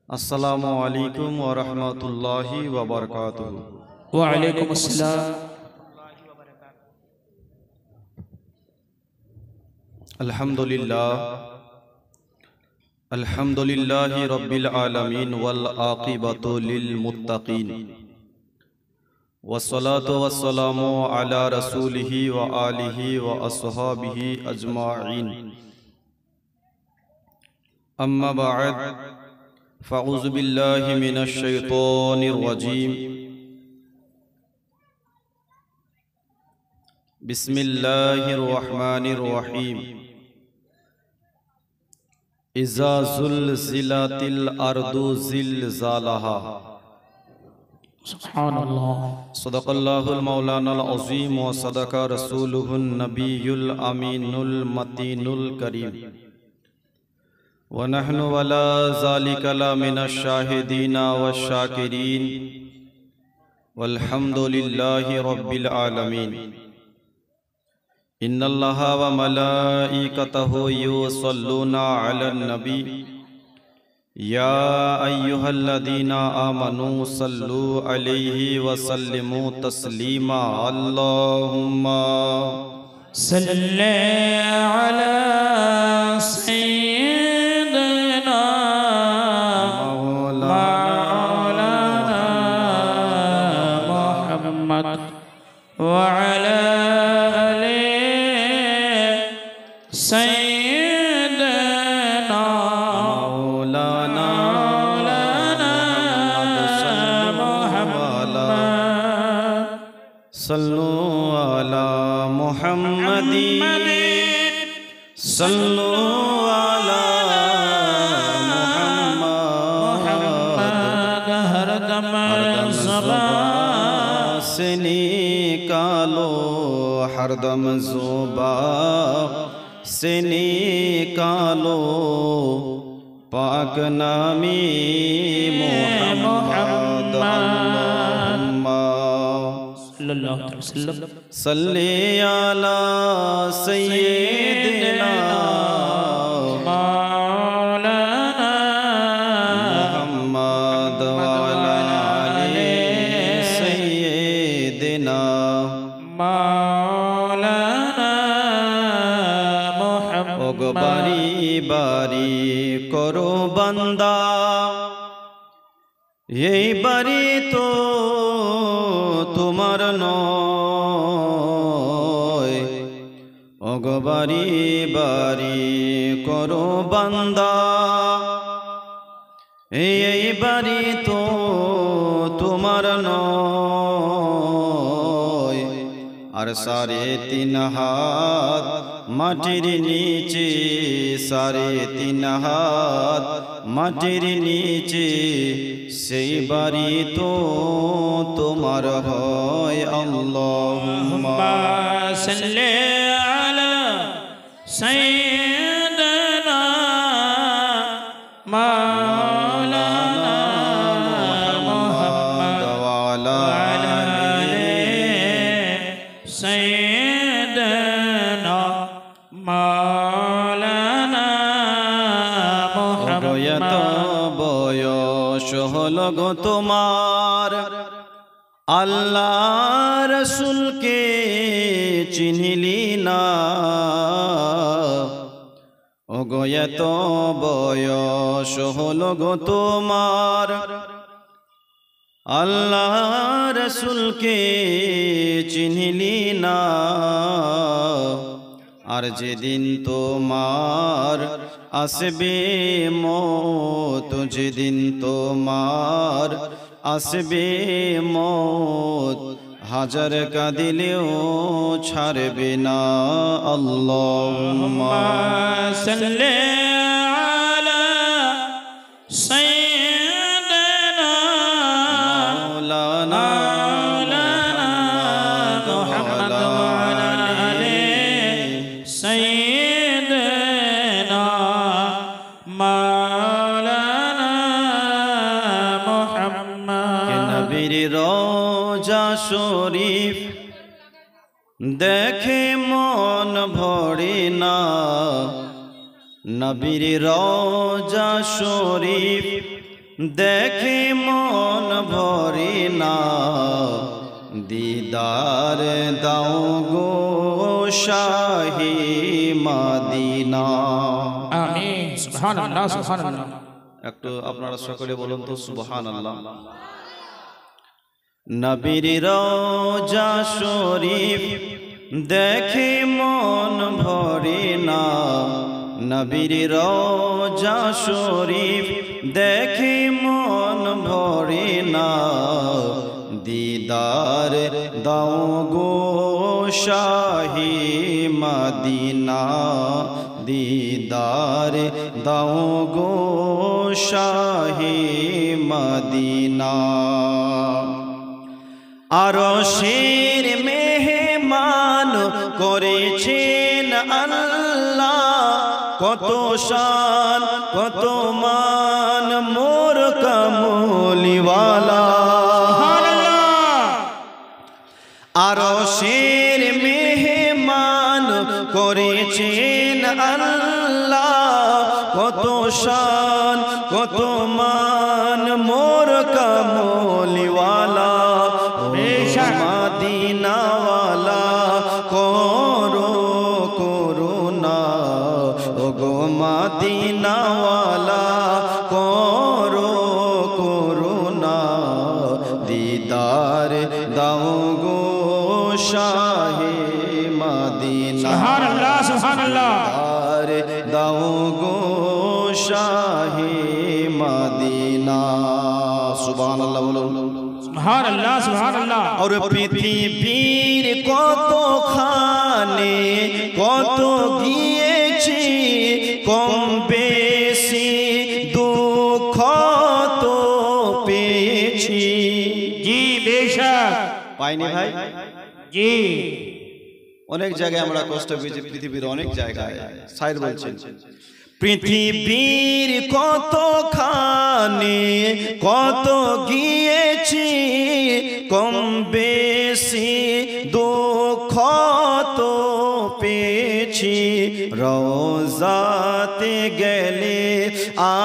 अस्सलामु अलैकुम व रहमतुल्लाहि व बरकातुहू। व अलैकुम अस्सलाम। अल्हम्दुलिल्लाहि रब्बिल आलमीन वल आक़िबतु लिल मुत्तक़ीन वस्सलातु वस्सलामु अला रसूलिहि व आलिहि व अस्हाबिहि अजमाईन। अम्मा बअद फ़अऊज़ु बिल्लाहि मिनश शैतानिर रजीम। बिस्मिल्लाहिर रहमानिर रहीम। इज़ा ज़ुलज़िलतिल अर्दु ज़िलज़ालहा। सुब्हानल्लाह। सदक़ल्लाहुल मौलानाल अज़ीम व सदक़ रसूलुहुन नबियुल अमीनुल मतीनुल करीम। व नहनु अला ज़ालिका लमिनश शाहिदीना वश शाकिरीन वल्हम्दुलिल्लाहि रब्बिल आलमीन। इन्नल्लाहा व मलाइकतहु युसल्लूना अलन नबी या अय्युहल्लज़ीना आमनू सल्लू अलैहि व सल्लिमू तस्लीमा। अल्लाहुम्मा सल्ले अला सय्यिदिना मौलाना मुहम्मद व अला सय्यिदना मौलाना मुहम्मद सल्लु अला मुहम्मदिन सल्लु अला मुहम्मद। हरदम ज़बान से निकालो हरदम ज़ुबान से निकालो पाक नामी मुहम्मद। अल्लाहुम्मा सल्लल्लाहु अलैहि वसल्लम सल्ली अला सय्यिदिना मौलाना मुहम्मद व अला आलि सय्यिदिना मौलाना ओगो मुहम्मद। बारी बारी करो बंदा এই বাড়ি তো তোমার নয়। ওগো বাড়ি বাড়ি করো বান্দা এই বাড়ি তো তোমার নয়। আর সাড়ে তিন হাত মাটির নিচে সাড়ে তিন হাত মাটির নিচে সেই বাড়ি তো তোমার হয়। আল্লাহুম্মা सल्ले अला सय्यिदिना मौलाना मुहम्मद व अला आलि सय्यिदिना मौलाना অগয়ত मुहम्मद। বয়স হলো গো তোমার আল্লাহ রসুলকে চিনলি না। অগয়ত বয়স হলো গো তোমার আল্লাহ রসুলকে চিনলি না। আর যেদিন তোমার আসবে মওত যেদিন তোমার আসবে মওত হাজার কাঁদিলেও ছাড়বে না। আল্লাহুম্মা सल्ले अला सय्यिदिना मौलाना मुहम्मद व अला आलि सय्यिदिना मौलाना मुहम्मद। के नबीर रोजा शरीफ দেখে মন ভরে না নবীর রওজা শরীফ দেখে মন ভরে না, দিদার দাও গো শাহে মদিনা। আমিন। সুবহানাল্লাহ, সুবহানাল্লাহ। একটু আপনারা সকলে বলুন তো সুবহানাল্লাহ। নবীর রওজা শরীফ দেখে মন ভরে না, নবীর রওজা শরীফ দেখে মন ভরে না, দিদার দাও গো শাহে মদিনা, দিদার দাও গো শাহে মদিনা। আরশের মেহমান করেছেন আল্লাহ, কত শান কত মান মোর কামলিওয়ালা। আরশের মেহমান করেছেন আল্লাহ, কত শান কত মান মোর কামলিওয়ালা। মদিনাওয়ালা করো করুণা, ও গো মদিনাওয়ালা করো করুণা, দিদার দাও গো শাহে মদিনা। সুবহানাল্লাহ, সুবহানাল্লাহ। দিদার দাও গো শাহে মদিনা। সুবহানাল্লাহ বলুন। সুবহানাল্লাহ, সুবহানাল্লাহ। और পৃথিবীর কত খানে কত গিয়েছি, কম বেশি দুঃখ তো পেয়েছি। জি বেশক পাইনি ভাই? জি। অনেক জায়গায় আমরা কষ্ট পেয়েছি, পৃথিবীর অনেক জায়গায়। শায়ের বলছেন পৃথিবীর কত খানে কত গিয়েছি, কম বেশি দুঃখ তো পেয়েছি। রওজাতে গেলে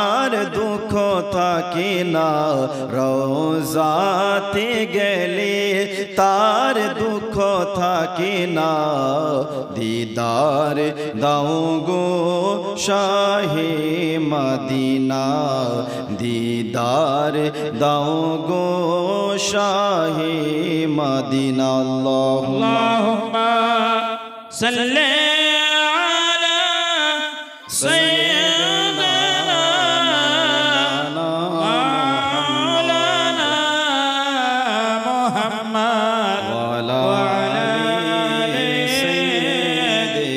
আর দুঃখ থাকে না, রওজাতে গেলে তার দুঃখ থাকে না, দিদার দাও গো শাহে মদিনা, দিদার দাও গো শাহে মদিনা। আল্লাহুম্মা সাল্লি আলা সাইয়্যিদিনা মাওলানা মুহাম্মদ ওয়া আলা আলি সাইয়্যিদিনা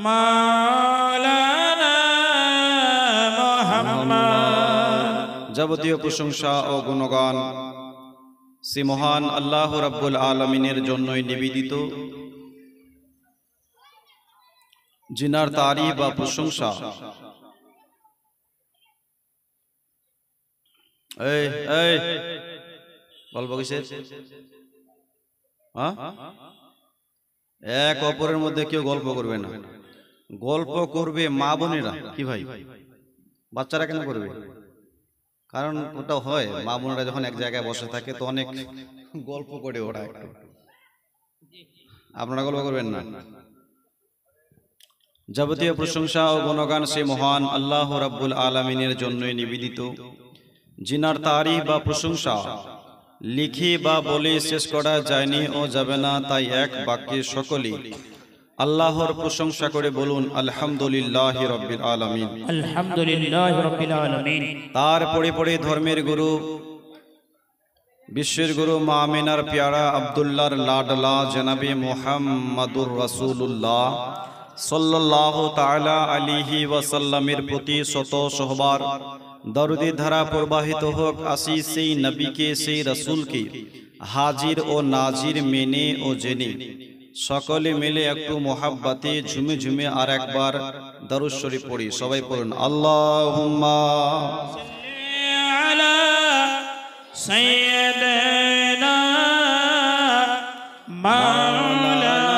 মাওলানা মুহাম্মদ। যাবতীয় প্রশংসা ও গুণগান সে মহান আল্লাহ রাব্বুল আলামিনের জন্যই নিবেদিত, জিনার তারিফ বা প্রশংসা এই এই গল্প কিসের? এক অপরের মধ্যে কেউ গল্প করবে না, গল্প করবে মা বোনেরা। কি ভাই, বাচ্চারা কেন করবে? কারণ ওটা হয়, মা বোনেরা যখন এক জায়গায় বসে থাকে তো অনেক গল্প করে ওরা। আপনারা গল্প করবেন না। যাবতীয় প্রশংসা ও গুণগান সে মহান আল্লাহ রাব্বুল আলামিনের জন্যই নিবেদিত, জিনার তারিফ বা প্রশংসা লিখে বা বলে শেষ করা যায়নি ও যাবে না। তাই এক বাক্যে সকলে আল্লাহর প্রশংসা করে বলুন আলহামদুলিল্লাহি রাব্বিল আলামিন। আলহামদুলিল্লাহি রাব্বিল আলামিন। তারপরে পরে ধর্মের গুরু বিশ্বের গুরু মা আমিনার প্যারা আব্দুল্লাহর লাডলা জনাবে মুহাম্মাদুর রাসূলুল্লাহ সাল্লাল্লাহু তাআলা আলাইহি ওয়াসাল্লামের প্রতি শত শতবার দরুদের ধারা প্রবাহিত হোক। আসি সেই নবীকে, সেই রাসূলকে হাজির ও নাজির মেনে ও জেনে সকলে মিলে একটু মোহাব্বতে ঝুমে ঝুমে আর একবার দরুদ শরীফ পড়ি। সবাই পড়ুন আল্লাহুম্মা সাল্লি আলা সাইয়্যিদিনা মাওলানা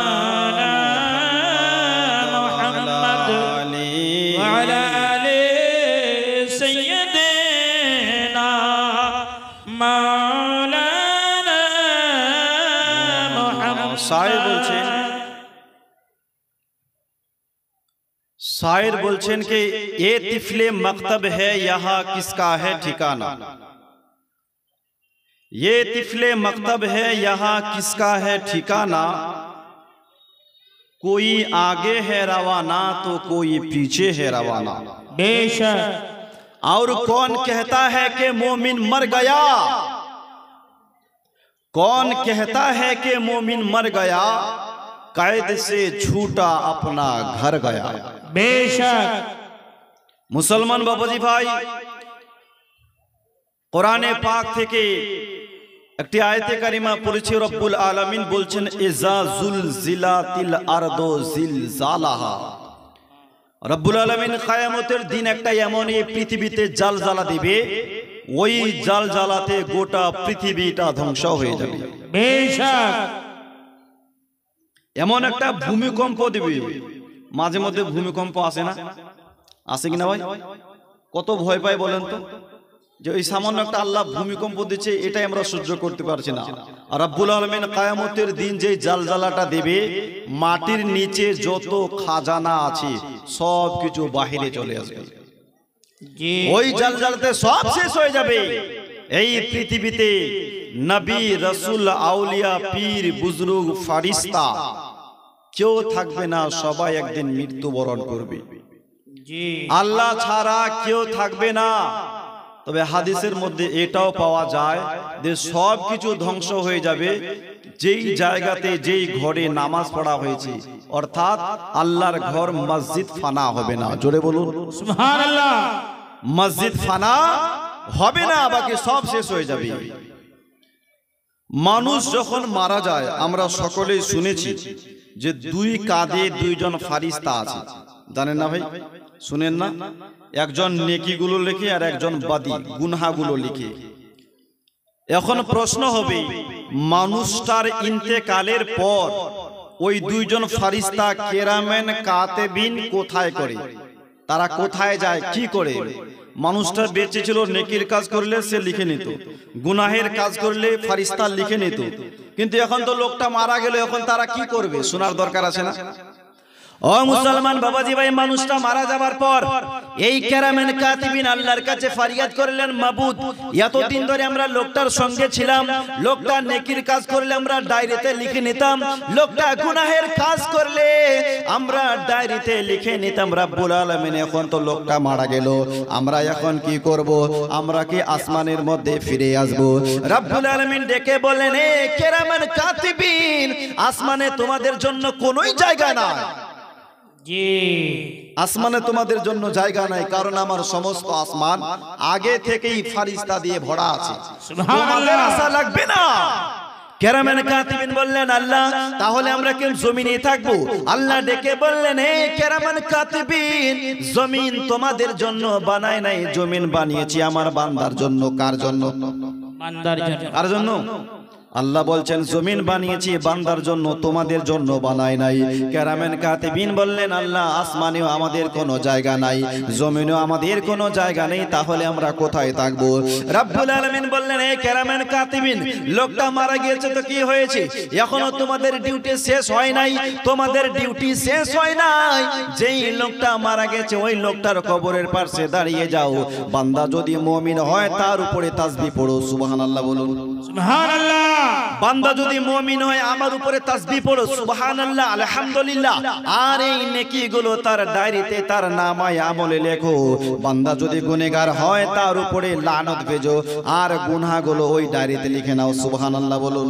शायर बोलছেন कि ये तिफले मकतब है यहाँ किसका है ठिकाना, ये तिफले मकतब है यहाँ किसका है ठिकाना, कोई आगे है रवाना तो कोई पीछे है रवाना। बेशक। और कौन कहता है कि मोमिन मर गया, कौन कहता है कि मोमिन मर गया, कैद से छूटा अपना घर गया। बेशक। मुसलमान बाबाजी भाई, কোরআনে পাক থেকে একটি আয়াতে কারিমা পড়েছি, রব্বুল আলামিন বলছেন ইজা জুলজিলাতিল আরদু জিলজালাহা। রব্বুল আলামিন কিয়ামতের দিন একটা এমন এই পৃথিবীতে জালজালা দিবে, ওই জালজালাতে গোটা পৃথিবীটা ধ্বংস হয়ে যাবে। বেশক। এমন একটা ভূমিকম্প দিবে, মাঝে মধ্যে ভূমিকম্প আসে না, আসে কিনা ভাই? কত ভয় পায় বলেন তো, যে ওই সামান্য একটা আল্লাহ ভূমিকম্প দিচ্ছে, এটাই আমরা সহ্য করতে পারছি না। আর রব্বুল আলামিন কিয়ামতের দিন যে জালজালাটা দেবে, মাটির নিচে যত খাজানা আছে সব কিছু বাহিরে চলে আসবে। ওই জালজালাতে সব শেষ হয়ে যাবে। এই পৃথিবীতে নবী, রাসূল, আউলিয়া, পীর, বুজুর্গ, ফারিস্তা কেউ থাকবে না, সবাই একদিন মৃত্যুবরণ করবে। আল্লাহ ছাড়া কেউ থাকবে না। তবে হাদিসের মধ্যে এটাও পাওয়া যায় যে সব কিছু ধ্বংস হয়ে যাবে, যেই জায়গাতে যেই ঘরে নামাজ পড়া হয়েছে, অর্থাৎ আল্লাহর ঘর মসজিদ ফানা হবে না। জোরে বলুন সুবহানাল্লাহ। মসজিদ ফানা হবে না, বাকি সব শেষ হয়ে যাবে। মানুষ যখন মারা যায়, আমরা সকলেই শুনেছি যে দুই কাঁধে দুইজন ফারিস্তা আছে, জানেন না ভাই? শুনেন না? একজন নেকিগুলো লিখে আর একজন বাদী গুনাহগুলো লিখে। এখন প্রশ্ন হবে, মানুষটার ইন্তেকালের পর ওই দুইজন ফারিস্তা কেরামেন কাতেবিন কোথায় করে? তারা কোথায় যায়, কি করে? মানুষটা বেঁচে ছিল, নেকির কাজ করলে সে লিখে নিত, গুনাহের কাজ করলে ফারিস্তা লিখে নিত। কিন্তু এখন তো লোকটা মারা গেল, এখন তারা কি করবে? শোনার দরকার আছে না? ও মুসলমান বাবাজি ভাই, মানুষটা মারা যাবার পর এই কেরামেন কাতিবিন আল্লাহর কাছে ফরিয়াদ করলেন, মাবুদ, এতদিন ধরে আমরা লোকটার সঙ্গে ছিলাম, লোকটা নেকির কাজ করলে আমরা ডায়েরিতে লিখে নিতাম, লোকটা গুনাহের কাজ করলে আমরা ডায়েরিতে লিখে নিতাম। রব্বুল আলামিন, এখন তো লোকটা মারা গেল, আমরা এখন কি করব? আমরা কি আসমানের মধ্যে ফিরে আসব? রব্বুল আলামিন ডেকে বললেন, এ কেরামেন কাতিবিন, আসমানে তোমাদের জন্য কোনোই জায়গা নাই। আসমানে তোমাদের জন্য জায়গা নাই, কারণ আমার সমস্ত আসমান আগে থেকেই ফারিস্তা দিয়ে ভরা আছে, তোমাদের আশা লাগবে না। কেরামেন কাতিবিন বললেন, আল্লাহ, তাহলে আমরা কেন জমিনে থাকবো? আল্লাহ ডেকে বললেন, হে কেরামেন কাতিবিন, জমিন তোমাদের জন্য বানায় নাই, জমিন বানিয়েছি আমার বান্দার জন্য। কার জন্য? বান্দার জন্য। কার জন্য? আল্লাহ বলছেন জমিন বানিয়েছি বান্দার জন্য, তোমাদের জন্য বানাই নাই। কেরামেন কাতিবিন বললেন, আল্লাহ, আসমানেও আমাদের কোনো জায়গা নাই, জমিনেও আমাদের কোনো জায়গা নেই, তাহলে আমরা কোথায় থাকবো? রব্বুল আলামিন বললেন, এই কেরামেন কাতিবিন, লোকটা মারা গিয়েছে তো কি হয়েছে? এখনো তোমাদের ডিউটি শেষ হয় নাই, তোমাদের ডিউটি শেষ হয় নাই। যেই লোকটা মারা গেছে ওই লোকটার কবরের পাশে দাঁড়িয়ে যাও, বান্দা যদি মুমিন হয় তার উপরে তাসবিহ পড়ো। সুবহানাল্লাহ বলুন সুবহানাল্লাহ। বান্দা যদি মুমিন হয় আমার উপরে তাসবিহ পড়ো, সুবহানাল্লাহ, আলহামদুলিল্লাহ। আর এই নেকিগুলো তার ডায়েরিতে, তার নামায় আমলে লেখো। বান্দা যদি গুনাহগার হয় তার উপরে লানত ভেজো, আর গুনাহগুলো ওই ডায়েরিতে লিখে নাও। সুবহানাল্লাহ বলুন।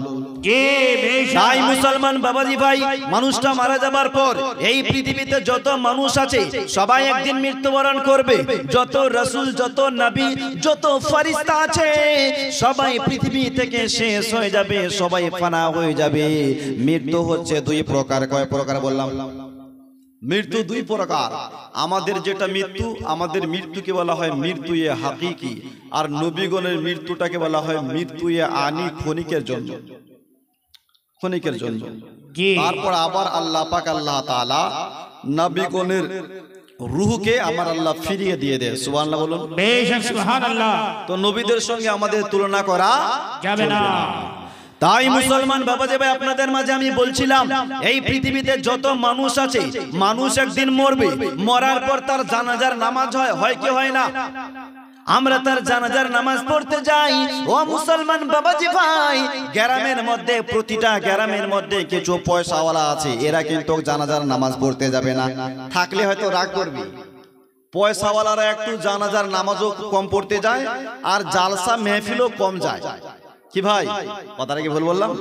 তাই মুসলমান বাবাজি ভাই, মানুষটা মারা যাবার পর এই পৃথিবীতে যত মানুষ আছে সবাই একদিন মৃত্যুবরণ করবে। যত রাসূল, যত নবী, যত ফেরেশতা আছে সবাই পৃথিবী থেকে শেষ হয়ে যাবে, সবাই ফানা হয়ে যাবে। মৃত্যু হচ্ছে দুই প্রকার। কয় প্রকার বললাম? মৃত্যু দুই প্রকার। আমাদের যেটা মৃত্যু, আমাদের মৃত্যুকে বলা হয় মৃত্যু এ হাকিকি, আর নবীগণের মৃত্যুটাকে বলা হয় মৃত্যু এ আনি, ক্ষণিকের জন্য, ক্ষণিকের জন্য। তারপর আবার আল্লাহ পাক, আল্লাহ তাআলা নবীগণের রূহকে আমার আল্লাহ ফিরিয়ে দিয়ে দেয়। সুবহানাল্লাহ বলুন। বেশক সুবহানাল্লাহ। তো নবীদের সঙ্গে আমাদের তুলনা করা যাবে না। তাই মুসলমান বাবাজি ভাই, আপনাদের মাঝে আমি বলছিলাম, এই পৃথিবীতে যত মানুষ আছে, মানুষ একদিন মরবে, মরার পর তার জানাজার নামাজ হয় কি হয় না? আমরা তার জানাজার নামাজ পড়তে যাই। ও মুসলমান বাবাজি ভাই, গ্রামের মধ্যে, প্রতিটা গ্রামের মধ্যে কিছু পয়সাওয়ালা আছে, এরা কিন্তু জানাজার নামাজ পড়তে যাবে না। থাকলে হয়তো রাগ করবে। পয়সাওয়ালারা একটু জানাজার নামাজও কম পড়তে যায়, আর জালসা মেহফিলও কম যায়। কি ভাই, কথাটা কি ভুল বললাম?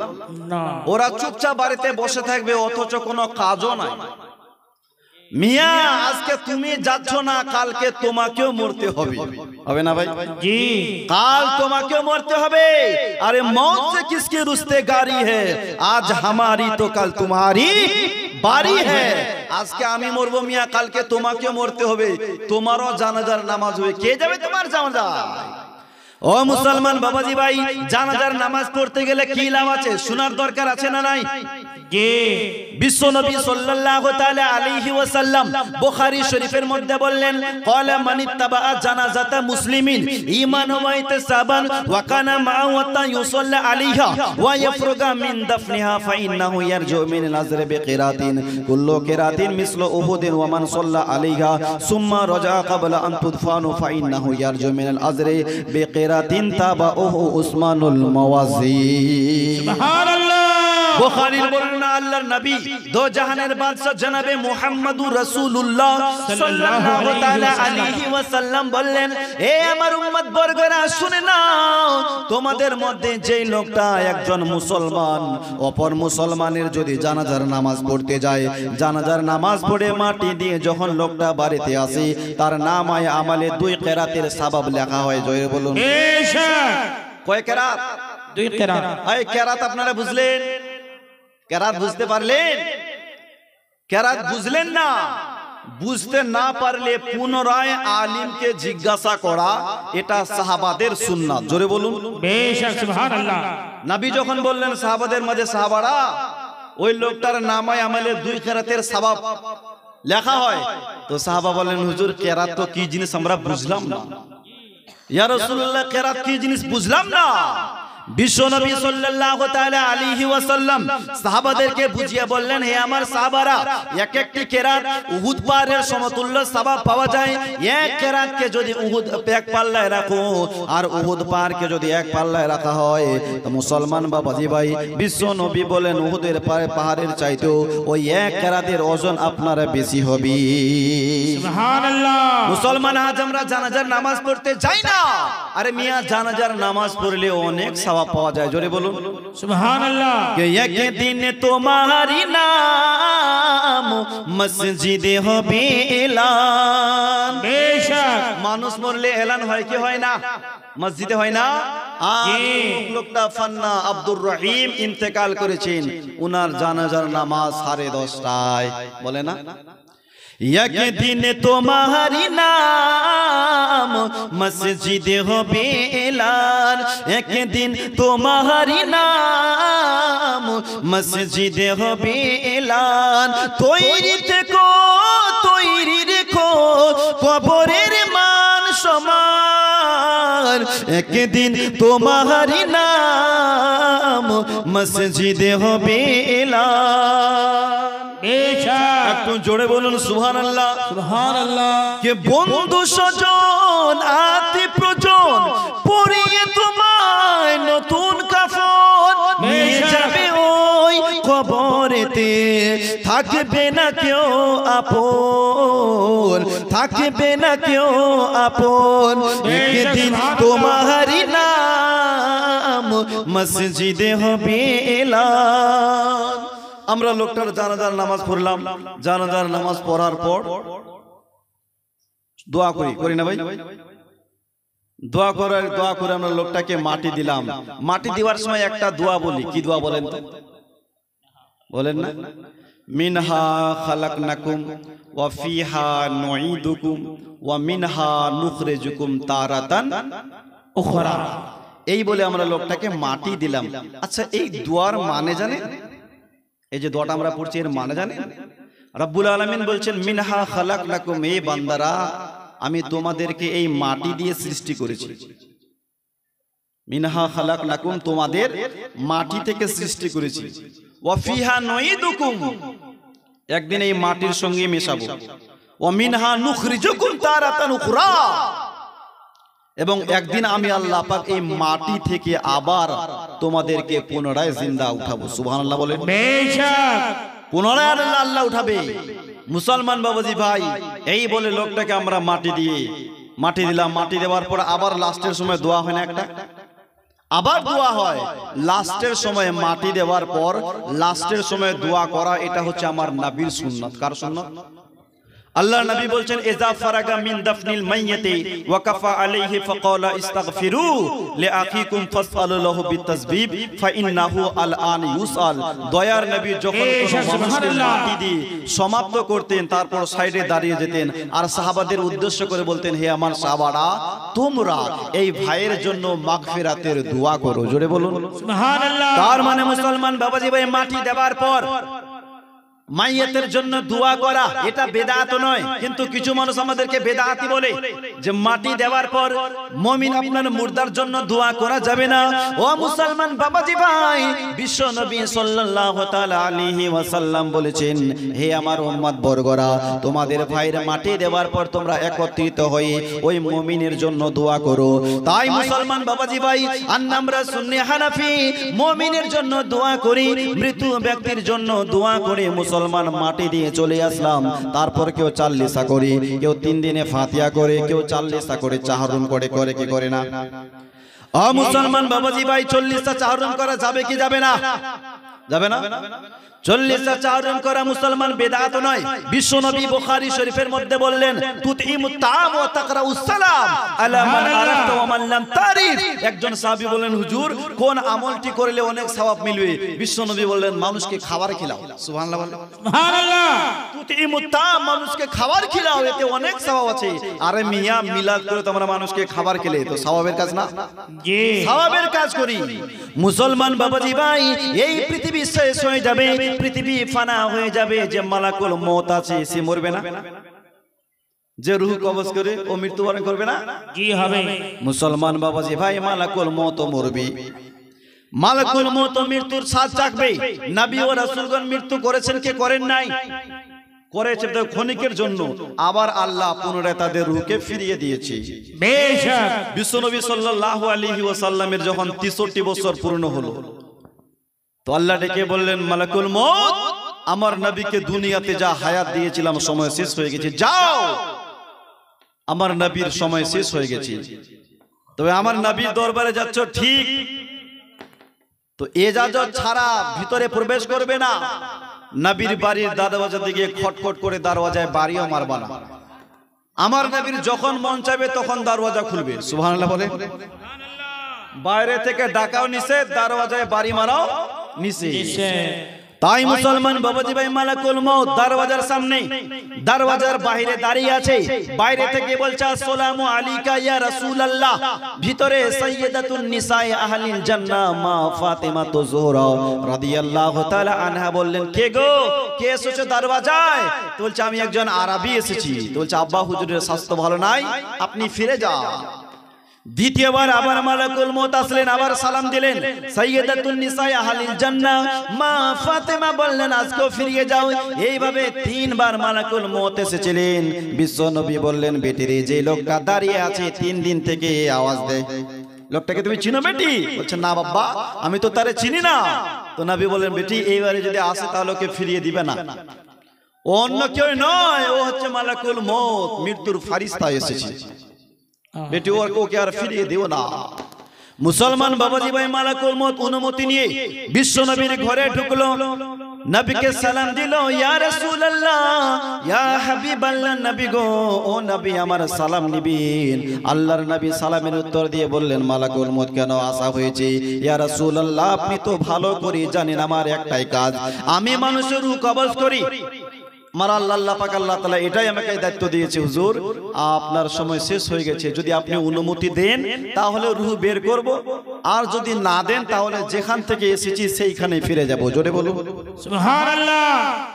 না, ওরা চুপচাপ বাড়িতে বসে থাকবে, অথচ কোনো কাজও নাই। মিয়া, আজকে তুমি যাচ্ছ না, কালকে তোমাকেও মরতে হবে, হবে না ভাই? জি, কাল তোমাকেও মরতে হবে। আরে मौत से किसकी रुस्तेगारी है, आज हमारी तो कल तुम्हारी बारी है। আজকে আমি মরবো মিয়া, কালকে তোমাকেও মরতে হবে, তোমারও জানাজার নামাজ হবে। কে যাবে তোমার জানাজা? ও মুসলমান বাবাজি ভাই, জানাজার নামাজ পড়তে গেলে কি লাভ আছে, শোনার দরকার আছে না নাই? জি। বিশ্ব নবী সাল্লাল্লাহু তাআলা আলাইহি ওয়াসাল্লাম বুখারী শরীফের মধ্যে বললেন, ক্বালা মানিত্তাবা জানাজাতা মুসলিমিন ঈমানান ওয়া ইহতিসাবান ওয়া কানা মা'আহু ওয়া ইউসাল্লি আলাইহা ওয়া ইয়াফরুগা মিন দাফনিহা ফাইন্নাহু ইয়ারজু মিন আল-আজরি বিকিরাতিন কুল্লু কিরাতিন মিসলু উহুদিন ওয়া মান সাল্লা আলাইহা সুম্মা রাজা ক্বাবলা আন তুদফানু ফাইন্নাহু ইয়ারজু মিন আল-আজরি বিকিরাতিন তাবাউহু উসমানুল মাওয়াজি। সুবহানাল্লাহ। বুখারীর বর্ণনা, আল্লাহর নবী দো জাহানের বাদশা জনাবে মুহাম্মদুর রাসূলুল্লাহ সাল্লাল্লাহু তাআলা আলাইহি ওয়াসাল্লাম বললেন, এ আমার উম্মত বর্গরা শুনে নাও, তোমাদের মধ্যে যেই লোকটা একজন মুসলমান অপর মুসলমানের যদি জানাজার নামাজ পড়তে যায়, জানাজার নামাজ পড়ে মাটি দিয়ে যখন লোকটা বাড়িতে আসে, তার নামায়ে আমলে 2 কেরাতের সওয়াব লেখা হয়। জয় বলুন। বেশক। কয় কেরাত? 2 কেরাত। এই কেরাত আপনারা বুঝলেন? কেরাত বুঝতে পারলেন? কেরাত বুঝলেন না? বুঝতে না পারলে পুনরায় আলিমকে জিজ্ঞাসা করা, এটা সাহাবাদের সুন্নাত। জোরে বলুন। বেশক। সুবহানাল্লাহ। নবী যখন বললেন সাহাবাদের মাঝে, সাহাবারা ওই লোকটার নামায় আমলে 2 কেরাতের সওয়াব লেখা হয়, তো সাহাবা বলেন, হুজুর কেরাত তো কি জিনিস আমরা বুঝলাম না। ইয়া রাসূলুল্লাহ, কেরাত কি জিনিস বুঝলাম না। বিশ্ব নবী সাল্লাল্লাহু তাআলা আলাইহি ওয়াসাল্লাম সাহাবাদেরকে বুঝিয়ে বললেন, হে আমার সাহাবারা, এক একটি কেরাত উহুদ পাহাড়ের সমতুল্য সওয়াব পাওয়া যায়। এক কেরাতকে যদি উহুদ এক পাল্লায় রাখো আর উহুদ পাহাড়কে যদি এক পাল্লায় রাখা হয়, তো মুসলমান বাবাজি ভাই, বিশ্ব নবী বলেন, উহুদের পাহাড়ের চাইতেও ওই এক কেরাতের ওজন আপনার বেশি হবে। সুবহানাল্লাহ। মুসলমান, আজ আমরা জানাজার নামাজ পড়তে যাই না। আরে মিয়া, জানাজার নামাজ পড়লে অনেক সওয়াব পাওয়া যায়। জোরে বলুন। সুবহানাল্লাহ। कि एक दिन तुम्हारी नाम मस्जिदे হবে এলান। বেশক। মানুষ মরলে এলান হয় কি হয় না? মসজিদে হয় না? আর লোকটা ফান্না আব্দুর রহিম ইন্তেকাল করেছেন, উনার জানাজার নামাজ 10:30টায়, বলে না? एक दिन तुम्हारी नाम मस्जिदे হবে এলান, एक दिन तुम्हारी नाम मस्जिदे হবে এলান। তৈরি থেকো, তৈরি রেখো কবরের মান সমান, একদিন তোমারি নাম মসজিদে হবে এলান। একটু জোরে বলুন সুবহানাল্লাহ। সুবহানাল্লাহ। কে বন্ধু স্বজন আত্মীয় প্রজন পরিয়ে তোমায় নতুন কাফন নিয়ে যাবে ওই কবরেতে, থাকবে না কেউ আপন, থাকবে না কেউ আপন, একদিন তোমারি নাম মসজিদে হবে এলান। আমরা লোকটার জানাজার নামাজ পড়লাম, জানাজার নামাজ পড়ার পর দোয়া করি না ভাই? দোয়া করে আমরা লোকটাকে মাটি দিলাম। মাটি দেওয়ার সময় একটা দোয়া বলি, কি দোয়া বলেন তো? বলেন না, মিনহা খালাকনাকুম ওয়া ফিহা নুঈদুকুম ওয়া মিনহা নুখরিজুকুম তারাতান উখরা। এই বলে আমরা লোকটাকে মাটি দিলাম। আচ্ছা, এই দোয়ার মানে জানেন? এই যে দোয়াটা আমরা পড়ছি, এর মানে জানেন? রব্বুল আলামিন বলছেন, মিনহা খালাকনাকুম, এই বান্দারা আমি তোমাদেরকে এই মাটি দিয়ে সৃষ্টি করেছি। মিনহা খালাকনাকুম, তোমাদের মাটি থেকে সৃষ্টি করেছি। ওয়া ফিহা নুঈদুকুম, একদিন এই মাটির সঙ্গে মেশাবো। ওয়া মিনহা নুখরিজুকুম তারাতান উখরা, এবং একদিন আমি আল্লাহ পাক এই মাটি থেকে আবার তোমাদেরকে পুনরায় জিন্দা উঠাবো। সুবহানাল্লাহ বলেন। বেশক পুনরায় আল্লাহ উঠাবে। মুসলমান বাবাজি ভাই, এই বলে লোকটাকে আমরা মাটি দিলাম। মাটি দেওয়ার পর আবার লাস্টের সময় দোয়া হয় না একটা, আবার দোয়া হয় লাস্টের সময়। মাটি দেওয়ার পর লাস্টের সময় দোয়া করা, এটা হচ্ছে আমার নবীর সুন্নাত। কার সুন্নাত? আল্লাহর নবী বলছেন, ইজা ফারাগা মিন দাফনিল মাইয়িতি ওয়া কাফা আলাইহি ফাকালা ইস্তাগফিরু লিআখিকুম ফাসআলু লাহু বিতাসবিব ফাইন্নাহু আলআন ইউসাল। দয়ার নবী যখন মানুষকে মাটি দিয়ে সমাপ্ত করতেন, তারপর সাইডে দাঁড়িয়ে যেতেন আর সাহাবাদের উদ্দেশ্য করে বলতেন, হে আমার সাহাবারা, তোমরা এই ভাইয়ের জন্য মাগফিরাতের দোয়া করো। জোরে বলুন সুবহানাল্লাহ। তার মানে মুসলমান বাবাজি ভাই, মাটি দেওয়ার পর মাইয়াতের জন্য দোয়া করা এটা বেদাত নয়, কিন্তু কিছু মানুষ আমাদেরকে বেদাতি বলে যে মাটি দেওয়ার পর মুমিন আপনার মুর্দার জন্য দোয়া করা যাবে না। ও মুসলমান বাবাজি ভাই, বিশ্ব নবী সাল্লাল্লাহু তাআলা আলাইহি ওয়াসাল্লাম বলেছেন, হে আমার উম্মত বর্গরা, তোমাদের ভাইয়ের মাটি দেওয়ার পর তোমরা একত্রিত হয়ে ওই মুমিনের জন্য দোয়া করো। তাই মুসলমান বাবাজি ভাই, আমরা সুন্নি হানাফি মুমিনের জন্য দোয়া করি, মৃত ব্যক্তির জন্য দোয়া করে মুসলমান মাটি দিয়ে চলে আসলাম। তারপর কেউ ৪০ করে, কেউ ৩ দিনে ফাতিহা করে, কেউ ৪০ করে চাহরুম করে কি করে না? মুসলমান বাবাজি ভাই, ৪০টা চাহরুম করা যাবে কি যাবে না? যাবে না? ৪০টা চাহরুম করা মুসলমান বেদাত নয়। বিশ্ব নবী বুখারী শরীফের মধ্যে বললেন, তুতিমুত তাআম ওয়া তাকরাউস সালাম আলা মান আরাফতা ওয়া মান লাম তারিফ। একজন সাহাবী বলেন, হুজুর, কোন আমলটি করলে অনেক সওয়াব মিলবে? বিশ্ব নবী বললেন, মানুষকে খাবার খিলাও। সুবহানাল্লাহ বলেন। সুবহানাল্লাহ। তুতিমুত তাআম, মানুষকে খাবার খিলাও, এতে অনেক সওয়াব আছে। আরে মিয়া, মিলাদ করে তোমরা মানুষকে খাবার খেলে তো সওয়াবের কাজ না? জি, সওয়াবের কাজ করি। মুসলমান বাবাজি ভাই, এই পৃথিবী শেষ হয়ে যাবে, পৃথিবী ফানা হয়ে যাবে। যে মালাকুল মউত আছে, সে মরবে না? যে রূহ কবজ করে ও মৃত্যুবরণ করবে না? জি হবে। মুসলমান বাবাজি ভাই, মালাকুল মউত মরবে। মালাকুল মউত মৃত্যুর স্বাদ চাখবে। নবী ও রাসূলগণ মৃত্যু করেছেন, কে করেন নাই? করেছে তো ক্ষণিকের জন্য, আবার আল্লাহ পুনরায় তাদের রূহকে ফিরিয়ে দিয়েছে। বেশক বিশ্বনবী সাল্লাল্লাহু আলাইহি ওয়াসাল্লামের যখন ৬৩ বছর পূর্ণ হলো, তো আল্লাহ ডেকে বললেন, মালাকুল মউত, আমার নবীকে দুনিয়াতে যা হায়াত দিয়েছিলাম সময় শেষ হয়ে গেছে, যাও। আমার নবীর সময় শেষ হয়ে গেছে, তবে আমার নবীর দরবারে যাচ্ছ ঠিক, তো এজাজত ছাড়া ভিতরে প্রবেশ করবে না। নবীর বাড়ির দরওয়াজা দিকে খটখট করে দরওয়াজায় বাড়িও মারবা না। আমার নবীর যখন মন চাইবে তখন দরওয়াজা খুলবে। সুবহানাল্লাহ বলে। বাইরে থেকে ডাকাও নিষেধ, দরওয়াজায় বাড়ি মারাও নিষেধ। তাই মুসলমান বাবাজি ভাই, মালাকুল মউত দরওয়াজার সামনে, দরওয়াজার বাইরে দাঁড়িয়ে আছে। বাইরে থেকে বলছে, আসসালামু আলাইকা ইয়া রাসূলুল্লাহ। ভিতরে সাইয়্যিদাতুন নিসায়ে আহলিল জান্নাহ মা ফাতিমা যুহরা রাদিয়াল্লাহু তাআলা আনহা বললেন, কে গো, কে এসেছো দরওয়াজায়? তো বলছে, আমি একজন আরবি এসেছি। তো বলছে, আব্বা হুজুরের স্বাস্থ্য ভালো নাই, আপনি ফিরে যান। দ্বিতীয়বার আবার মালাকুল মউত আসলেন, আবার সালাম দিলেন। সাইয়্যিদাতুন নিসায়ে আহলিল জান্নাহ মা ফাতেমা বললেন, আজকেও ফিরে যাও। এইভাবে ৩ বার মালাকুল মউত এসেছিলেন। বিশ্ব নবী বললেন, বেটিরে, যে লোকটা দাঁড়িয়ে আছে ৩ দিন থেকে আওয়াজ দেয়, লোকটাকে তুমি চিনো বেটি? বলছে, না বাবা, আমি তো তারে চিনি না। তো নবী বললেন, বেটি, এইবারে যদি আসে তাহলে ওকে ফিরিয়ে দিবে না। অন্য কেউ নয়, ও হচ্ছে মালাকুল মউত, মৃত্যুর ফারিস্তা এসেছে। বেটি, ওকে আর ফিরিয়ে দিও না। মুসলমান বাবাজি ভাই, মালাকুল মউত অনুমতি নিয়ে বিশ্ব নবীর ঘরে ঢুকলো, নবীকে সালাম দিল, ইয়া রাসূলুল্লাহ, ইয়া হাবিবাল্লাহ, নবী গো, ও নবী, আমার সালাম নিবেন। আল্লাহর নবী সালামের উত্তর দিয়ে বললেন, মালাকুল মউত কেন আসা হয়েছে? ইয়া রাসূলুল্লাহ, আপনি তো ভালো করে জানেন আমার একটাই কাজ, আমি মানুষের রূহ কবজ করি। আমার আল্লাহ পাক আল্লাহ তাআলা এটাই আমাকে দায়িত্ব দিয়েছে। হুজুর, আপনার সময় শেষ হয়ে গেছে, যদি আপনি অনুমতি দেন তাহলে রূহ বের করব, আর যদি না দেন তাহলে যেখান থেকে এসেছি সেইখানে ফিরে যাব। জোরে বলুন সুবহানাল্লাহ।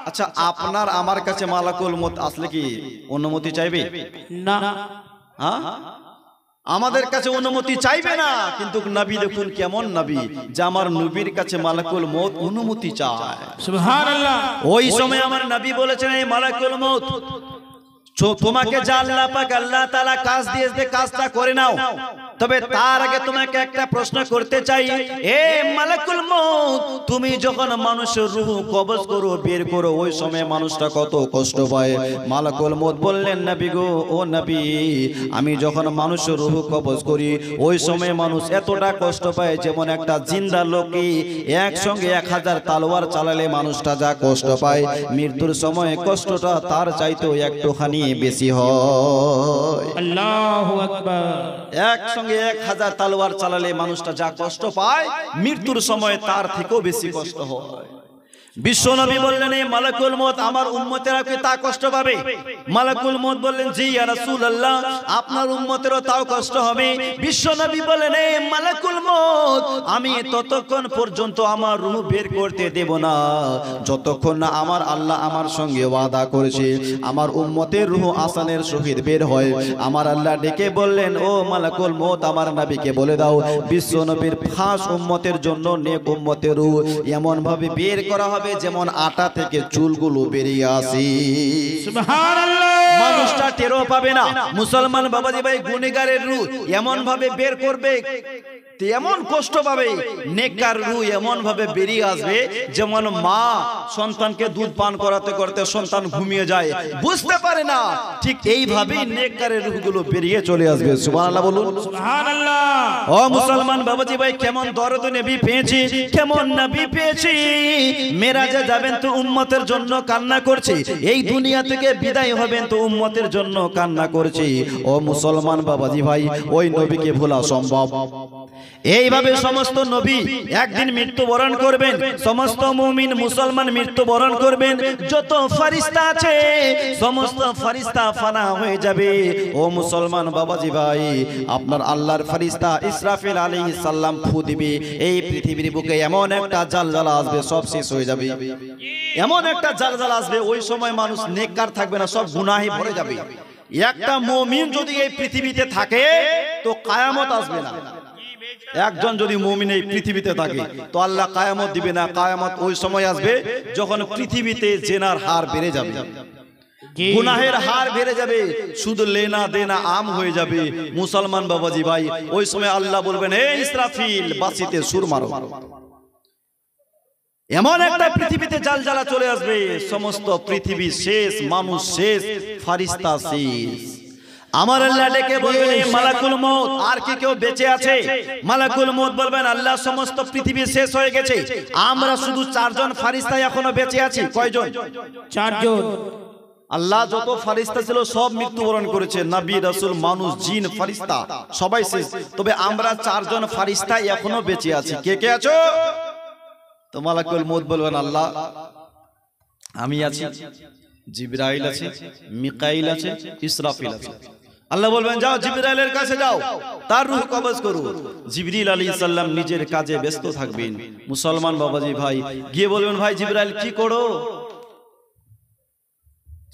আচ্ছা, আপনার আমার কাছে মালাকুল মউত আসলে কি অনুমতি চাইবে? না। হ্যাঁ, আমাদের কাছে অনুমতি চাইবে না, কিন্তু নবী দেখুন কেমন নবী, যে আমার নবীর কাছে মালাকুল মউত অনুমতি চায়। সুবহানাল্লাহ। ওই সময় আমার নবী বলেছেন, এই মালাকুল মউত, তোমাকে যা আল্লাহ পাক আল্লাহ তাআলা কাজ দিয়েছে কাজটা করে নাও, তবে তার আগে তোমাকে একটা প্রশ্ন করতে চাই, এ মালাকুল মউত, তুমি যখন মানুষের রূহ কবজ করো, বের করো, ওই সময় মানুষটা কত কষ্ট পায়? মালাকুল মউত বললেন, নবী গো, ও নবী, আমি যখন মানুষের রূহ কবজ করি, ওই সময় মানুষ এতটা কষ্ট পায় যেমন একটা জিন্দা লোকই একসঙ্গে 1000 তলোয়ার চালালে মানুষটা যা কষ্ট পায়, মৃত্যুর সময় কষ্টটা তার চাইতেও একটুখানি বেশি হয়। আল্লাহু আকবার। একসঙ্গে 1000 তলোয়ার চালালে মানুষটা যা কষ্ট পায়, মৃত্যুর সময় তার থেকেও বেশি কষ্ট হয়। বিশ্বনবী বললেন, এই মালাকুল মউত আমার উম্মতেরা কি তা কষ্ট পাবে? মালাকুল মউত বললেন, জি ইয়া রাসূলুল্লাহ, আপনার উম্মতেরও তাও কষ্ট হবে। বিশ্বনবী বললেন, এই মালাকুল মউত, আমি ততক্ষণ পর্যন্ত আমার রূহ বের করতে দেব না যতক্ষণ না আমার আল্লাহ আমার সঙ্গে ওয়াদা করেছে আমার উম্মতের রূহ আসানের সহিত বের হয়। আমার আল্লাহ ডেকে বললেন, ও মালাকুল মউত, আমার নবীকে বলে দাও, বিশ্বনবীর খাস উম্মতের জন্য নেক উম্মতের রূহ এমন ভাবে বের করা হবে যেমন আটা থেকে চুলগুলো বেরিয়ে আসে। সুবহানাল্লাহ। মানুষটা টেরও পাবে না। মুসলমান বাবাজি ভাই, গুনাহগারের রূহ এমন ভাবে বের করবে, এমন কষ্ট পাবে, নেককার রূহ এমন ভাবে বেরিয়ে আসবে যেমন মা সন্তানকে দুধ পান করাতে করতে সন্তান ঘুমিয়ে যায়, বুঝতে পারে না, ঠিক এইভাবেই নেককারের রূহগুলো বেরিয়ে চলে আসবে। সুবহানাল্লাহ বলুন। সুবহানাল্লাহ। ও মুসলমান বাবাজি ভাই, কেমন দরদ নবী পেয়েছি, কেমন নবী পেয়েছি। মেরাজে যাবেন তো উম্মতের জন্য কান্না করছে, এই দুনিয়া থেকে বিদায় হবেন তো উম্মতের জন্য কান্না করছে। ও মুসলমান বাবাজি ভাই, ওই নবীকে ভোলা সম্ভব? এইভাবে সমস্ত নবী একদিন মৃত্যুবরণ করবেন, সমস্ত মুমিন মুসলমান মৃত্যুবরণ করবেন, যত ফেরেশতা আছে সমস্ত ফেরেশতা ফানা হয়ে যাবে। ও মুসলমান বাবাজি ভাই, আপনার আল্লাহর ফেরেশতা ইসরাফিল আলাইহিস সালাম ফু দিবে, এই পৃথিবীর বুকে এমন একটা জালজালা আসবে, সব শেষ হয়ে যাবে। এমন একটা জালজালা আসবে, ওই সময় মানুষ নেককার থাকবে না, সব গুনাহে ভরে যাবে। একটা মুমিন যদি এই পৃথিবীতে থাকে তো কিয়ামত আসবে না। একজন যদি মুমিন এই পৃথিবীতে থাকে তো আল্লাহ কিয়ামত দিবে না। কিয়ামত ওই সময় আসবে যখন পৃথিবীতে জিনার হার বেড়ে যাবে, গুনাহের হার বেড়ে যাবে, শুধু লেনা দেনা আম হয়ে যাবে। মুসলমান বাবাজি ভাই, ওই সময় আল্লাহ বলবেন, হে ইসরাফিল, বাঁশিতে সুর মারো। এমন একটা পৃথিবীতে জালজালা চলে আসবে, সমস্ত পৃথিবী শেষ, মানুষ শেষ, ফেরেশতা শেষ। আমার আল্লাহ ডেকে বলবেন, এই মালাকুল মউত, আর কি কেউ বেঁচে আছে? মালাকুল মউত বলবেন, আল্লাহ সমস্ত পৃথিবী শেষ হয়ে গেছে, আমরা শুধু 4 জন ফেরেশতা এখনো বেঁচে আছি। কয়জন? 4 জন। আল্লাহ যত ফেরেশতা ছিল সব মৃত্যুবরণ করেছে, নবী রাসূল মানুষ জিন ফেরেশতা সবাই শেষ, তবে আমরা 4 জন ফেরেশতা এখনো বেঁচে আছি। কে কে আছো? তো মালাকুল মউত বলবেন, আল্লাহ আমি আছি, জিবরাইল আছে, মিকাইল আছে, ইসরাফিল আছে। আল্লাহ বলবেন, যাও জিবরাইলের কাছে যাও, তার রূহ কবজ করো। জিবরিল আলাইহিস সালাম নিজের কাজে ব্যস্ত থাকবেন। মুসলমান বাবাজি ভাই গিয়ে বলবেন, ভাই জিবরাইল কি করো?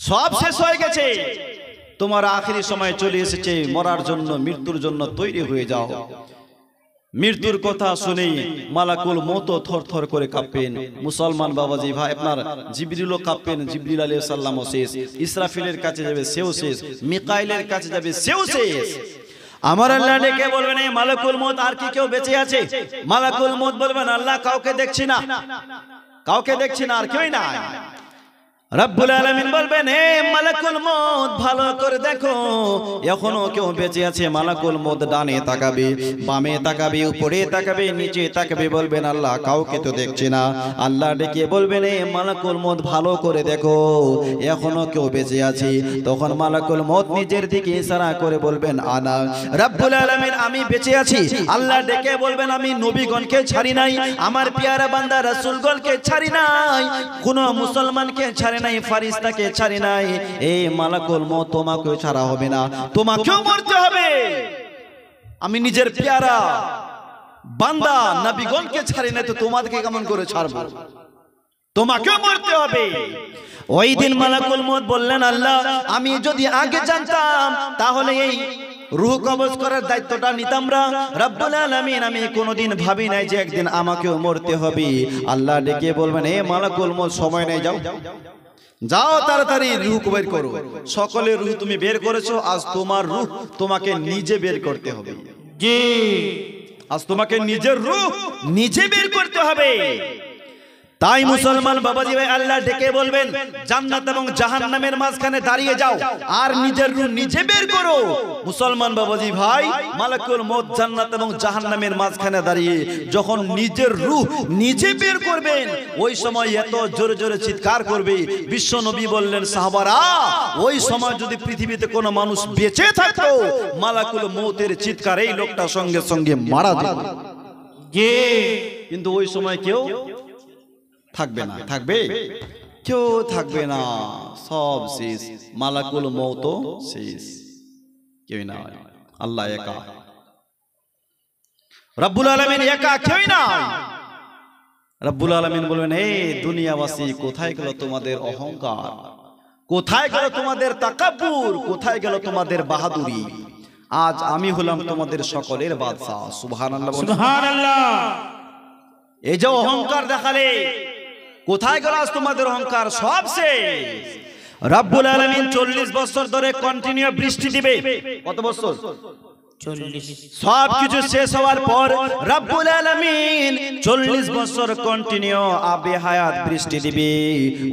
সব শেষ হয়ে গেছে, তোমার আখেরি সময় চলে এসেছে, মরার জন্য, মৃত্যুর জন্য তৈরি হয়ে যাও। মৃত্যুর কথা শুনে মালাকুল মউত থরথর করে কাঁপেন। মুসলমান বাবাজি ভাই, আপনার জিবরিলও কাঁপেন, জিবরিল আলাইহিস সালামও শেষ, ইসরাফিলের কাছে যাবে সেও শেষ, মিকাইলের কাছে যাবে সেও শেষ। আমার আল্লাহ ডেকে বলবেন, এই মালাকুল মউত, আর কি কেউ বেঁচে আছে? মালাকুল মউত বলবেন, আল্লাহ কাউকে দেখছি না, কাউকে দেখছি না, আর কেউই নাই। রব্বুল আলামিন বলবেন, হে মালাকুল মউত, ভালো করে দেখো, এখনো কেউ বেঁচে আছে। মালাকুল মউত ডানে তাকাবে, বামে তাকাবে, উপরে তাকাবে, নিচে তাকাবে, বলবেন, আল্লাহ কাউকে তো দেখছি না। আল্লাহ ডেকে বলবেন, হে মালাকুল মউত, ভালো করে দেখো, এখনো কেউ বেঁচে আছে। তখন মালাকুল মউত নিজের দিকে ইশারা করে বলবেন, আনা। রব্বুল আলামিন, আমি বেঁচে আছি। আল্লাহ ডেকে বলবেন, আমি নবীগণকে ছাড়ি নাই, আমার পেয়ারা বান্দা রাসূলগণকে ছাড়ি নাই, কোন মুসলমানকে ছাড়ি নাই, ফেরেশতাকে ছাড়ি নাই। এই মালাকুল মউত, তোমাকেও ছাড়া হবে না, তোমাকেও মরতে হবে। আমি নিজের পেয়ারা বান্দা নবীগণকে ছাড়ি নাই, তো তোমাদেরকে কেমন করে ছাড়ব? তোমাকেও মরতে হবে। ওই দিন মালাকুল মউত বললেন, আল্লাহ আমি যদি আগে জানতাম তাহলে এই রূহ কবজ করার দায়িত্বটা নিতামরা। রব্বুল আলামিন আমি কোনোদিন ভাবি নাই যে একদিন আমাকেও মরতে হবে। আল্লাহ ডেকে বলবেন, এ মালাকুল মউত সময় নেই, যাও যাও তাড়াতাড়ি রূহ বের করো। সকলের রূহ তুমি বের করেছো, আজ তোমার রূহ তোমাকে নিজে বের করতে হবে। জি, আজ তোমাকে নিজের রূহ নিজে বের করতে হবে। তাই মুসলমান বাবাজি ভাই, আল্লাহ ডেকে বলবেন জান্নাত এবং জাহান্নামের মাঝখানে দাঁড়িয়ে যাও আর নিজের রূহ নিজে বের করো। মুসলমান বাবাজি ভাই, মালাকুল মউত জান্নাত এবং জাহান্নামের মাঝখানে দাঁড়িয়ে যখন নিজের রূহ নিজে বের করবেন, ওই সময় এত জোরে জোরে চিৎকার করবে, বিশ্ব নবী বললেন সাহাবারা, ওই সময় যদি পৃথিবীতে কোনো মানুষ বেঁচে থাকতো, মালাকুল মউতের চিৎকার এই লোকটা সঙ্গে সঙ্গে মারা যেত। জি, কিন্তু ওই সময় কেউ থাকবে না। থাকবে? কেউ থাকবে না, সব শেষ। মালাকুল মউত শেষ, কেউ না। আল্লাহ একা, রব্বুল আলামিন একা, কেউ নাই। রব্বুল আলামিন বলবেন, এই দুনিয়াবাসী, কোথায় গেল তোমাদের অহংকার, কোথায় গেল তোমাদের তাকাব্বুর, কোথায় গেল তোমাদের বাহাদুরি? আজ আমি হলাম তোমাদের সকলের বাদশা। সুবহানাল্লাহ, সুবহানাল্লাহ। এই যে অহংকার দেখালে, কোথায় গেল আজ তোমাদের অহংকার? সব শেষ। রব্বুল আলামিন 40 বছর ধরে কন্টিনিউ বৃষ্টি দিবে। কত বছর? 40। সবকিছু শেষ হওয়ার পর রব্বুল আলামিন 40 বছর কন্টিনিউ আবে হায়াত বৃষ্টি দিবে।